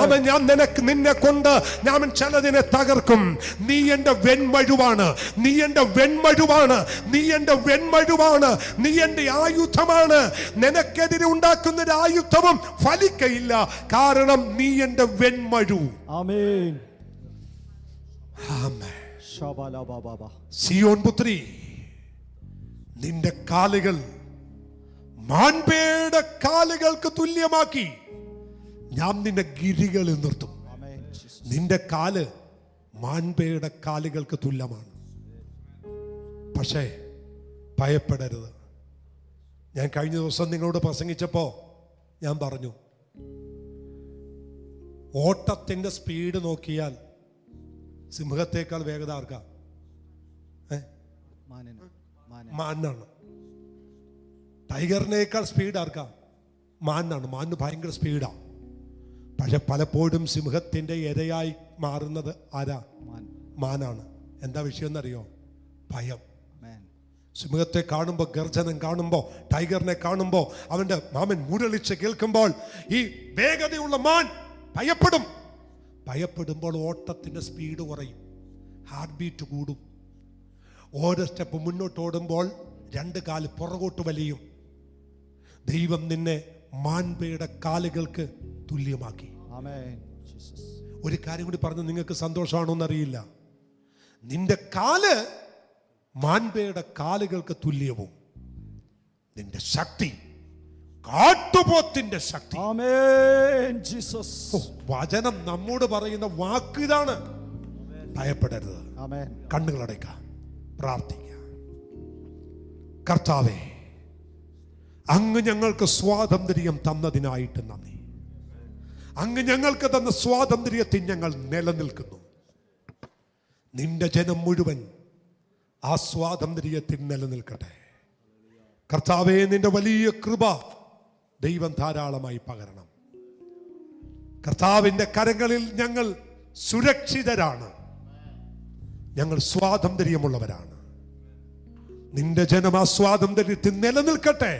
S1: അവൻ ഞാൻ നിന്നെ കൊണ്ട് ഞാൻ ചിലതിനെ തകർക്കും. നീ എന്റെ വെൺമഴുവാണ്, നീ എന്റെ വെൺമഴുവാണ്, നീ എന്റെ വെൺമഴുവാണ്, നീ എന്റെ ആയുധമാണ്. നിനക്കെതിരെ ഉണ്ടാക്കുന്ന ഒരു ആയുധവും ഫലിക്കയില്ല, കാരണം നീ എന്റെ വെൺമഴു.
S2: ആമേൻ.
S1: ആമേൻ.
S2: ശബലബബബ.
S1: സിയോൻ പുത്രി, നിന്റെ കാലുകൾ മാൻപേയുടെ കാലുകൾക്ക് തുല്യമാക്കി ഞാൻ നിന്നെ ഗിരികളിൽ നിർത്തും.
S2: ആമേൻ. ജീസസ്.
S1: നിന്റെ കാല് മാൻപേയുടെ കാലുകൾക്ക് തുല്യമാണ്. പക്ഷേ ഭയപ്പെടരുത്. ഞാൻ കഴിഞ്ഞ ദിവസം നിങ്ങളോട് പ്രസംഗിച്ചപ്പോ ഞാൻ പറഞ്ഞു, ഓട്ടത്തിന്റെ സ്പീഡ് നോക്കിയാൽ സിംഹത്തേക്കാൾ വേഗത ആർക്കാ?
S2: മാനിന്.
S1: മാനാണ്. ടൈഗറിനേക്കാൾ സ്പീഡ് ആർക്കാ? മാനാണ്. മാനിന് ഭയങ്കര സ്പീഡാ. പക്ഷെ പലപ്പോഴും സിംഹത്തിന്റെ ഇരയായി മാറുന്നത് ആരാ? മാനാണ്. എന്താ വിഷയം എന്നറിയോ? ഭയം. സിംഹത്തെ കാണുമ്പോൾ, ഗർജനം കാണുമ്പോൾ, ടൈഗറിനെ കാണുമ്പോൾ, അവന്റെ മാമൻ മുരളിച്ച് കേൾക്കുമ്പോൾ ഈ വേഗതയുള്ള മാൻ ഭയപ്പെടും. ഭയപ്പെടുമ്പോൾ ഓട്ടത്തിന്റെ സ്പീഡ് കുറയും, ഹാർട്ട് ബീറ്റ് കൂടും. ഓരോ സ്റ്റെപ്പ് മുന്നോട്ട് ഓടുമ്പോൾ രണ്ട് കാല് പുറകോട്ട് വലിയും. ദൈവം നിന്നെ മാൻപയുടെ കാലുകൾക്ക് തുല്യമാക്കി.
S2: ആമേൻ. ജീസസ്.
S1: ഒരു കാര്യം കൂടി പറഞ്ഞു, നിങ്ങൾക്ക് സന്തോഷമാണോ എന്നറിയില്ല. നിന്റെ കാല് മാൻപയുടെ കാലുകൾക്ക് തുല്യവും, നിന്റെ ശക്തി കാട്ടുപോത്തിന്റെ ശക്തി.
S2: ആമേൻ. ജീസസ്.
S1: വചനം നമ്മോട് പറയുന്ന വാക്കിതാണ്. ഭയപ്പെടരുത്.
S2: ആമേൻ.
S1: കണ്ണുകളടയ്ക്കാം, പ്രാർത്ഥിക്കാം. കർത്താവേ, അങ്ങ് ഞങ്ങൾക്ക് സ്വാതന്ത്ര്യം തന്നതിനായിട്ട് നന്ദി. അങ്ങ് ഞങ്ങൾക്ക് തന്ന സ്വാതന്ത്ര്യത്തിൽ ഞങ്ങൾ നിലനിൽക്കുന്നു. നിന്റെ ജനം മുഴുവൻ ആ സ്വാതന്ത്ര്യത്തിൽ നിലനിൽക്കട്ടെ. കർത്താവേ, നിന്റെ വലിയ കൃപ ദൈവം ധാരാളമായി പകരണം. കർത്താവിന്റെ കരങ്ങളിൽ ഞങ്ങൾ സുരക്ഷിതരാണ്, ഞങ്ങൾ സ്വാതന്ത്ര്യമുള്ളവരാണ്. നിന്റെ ജനം ആ സ്വാതന്ത്ര്യത്തിൽ നിലനിൽക്കട്ടെ.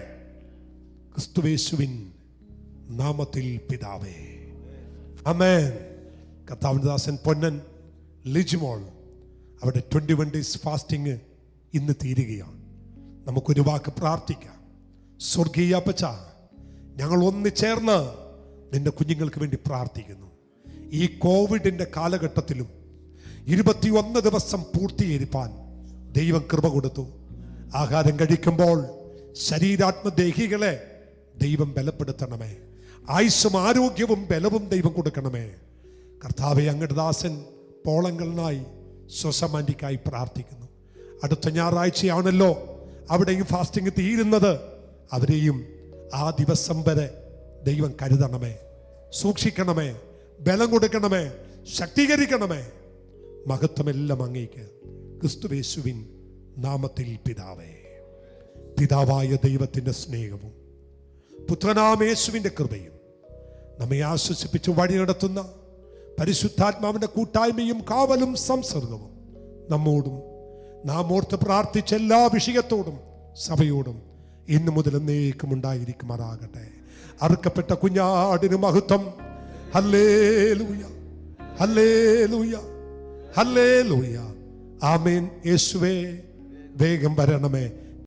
S1: ക്രിസ്തുയേശുവിൻ നാമത്തിൽ പിതാവേ, ആമേൻ. കർത്താവിന്റെ ദാസൻ പൊന്നൻ ലിജിമോൾ അവിടെ 21 days ഫാസ്റ്റിംഗ് ഇന്ന് തീരുകയാണ്. നമുക്കൊരു വാക്ക് പ്രാർത്ഥിക്കാം. സ്വർഗീയ അപ്പച്ച, ഞങ്ങൾ ഒന്നിച്ചേർന്ന് നിന്റെ കുഞ്ഞുങ്ങൾക്ക് വേണ്ടി പ്രാർത്ഥിക്കുന്നു. ഈ കോവിഡിന്റെ കാലഘട്ടത്തിലും 21 ദിവസം പൂർത്തീകരിപ്പാൻ ദൈവം കൃപ കൊടുത്തു. ആഹാരം കഴിക്കുമ്പോൾ ശരീരാത്മദേഹികളെ ദൈവം ബലപ്പെടുത്തണമേ. ആയുസ്സും ആരോഗ്യവും ബലവും ദൈവം കൊടുക്കണമേ. കർത്താവെ, അങ്ങയുടെ ദാസൻ പോളങ്ങളിനായി സ്വസമാൻറ്റിക്കായി പ്രാർത്ഥിക്കുന്നു. അടുത്ത ഞായറാഴ്ചയാണല്ലോ അവിടെയും ഫാസ്റ്റിംഗ് തീരുന്നത്. അവരെയും ആ ദിവസം വരെ ദൈവം കരുതണമേ, സൂക്ഷിക്കണമേ, ബലം കൊടുക്കണമേ, ശക്തീകരിക്കണമേ. മഹത്വമെല്ലാം അങ്ങേക്ക് ക്രിസ്തുയേശുവിൻ നാമത്തിൽ പിതാവേ. പിതാവായ ദൈവത്തിൻ്റെ സ്നേഹവും പുത്രനാം യേശുവിൻ്റെ കൃപയും നമ്മെ ആശ്വസിപ്പിച്ച് വഴി നടത്തുന്ന പരിശുദ്ധാത്മാവിന്റെ കൂട്ടായ്മയും കാവലും സംസർഗവും നമ്മോടും നാം ഓർത്ത് പ്രാർത്ഥിച്ച എല്ലാ വിഷയത്തോടും സഭയോടും ഇന്നു മുതൽ എന്നേക്കും ഉണ്ടായിരിക്കുമാറാകട്ടെ. അറുക്കപ്പെട്ട കുഞ്ഞാടിന് മഹത്വം. ഹല്ലേലൂയ, ഹല്ലേലൂയ, ഹല്ലേലൂയ. ആമേൻ. യേശുവേ, വേഗം വരണമേ.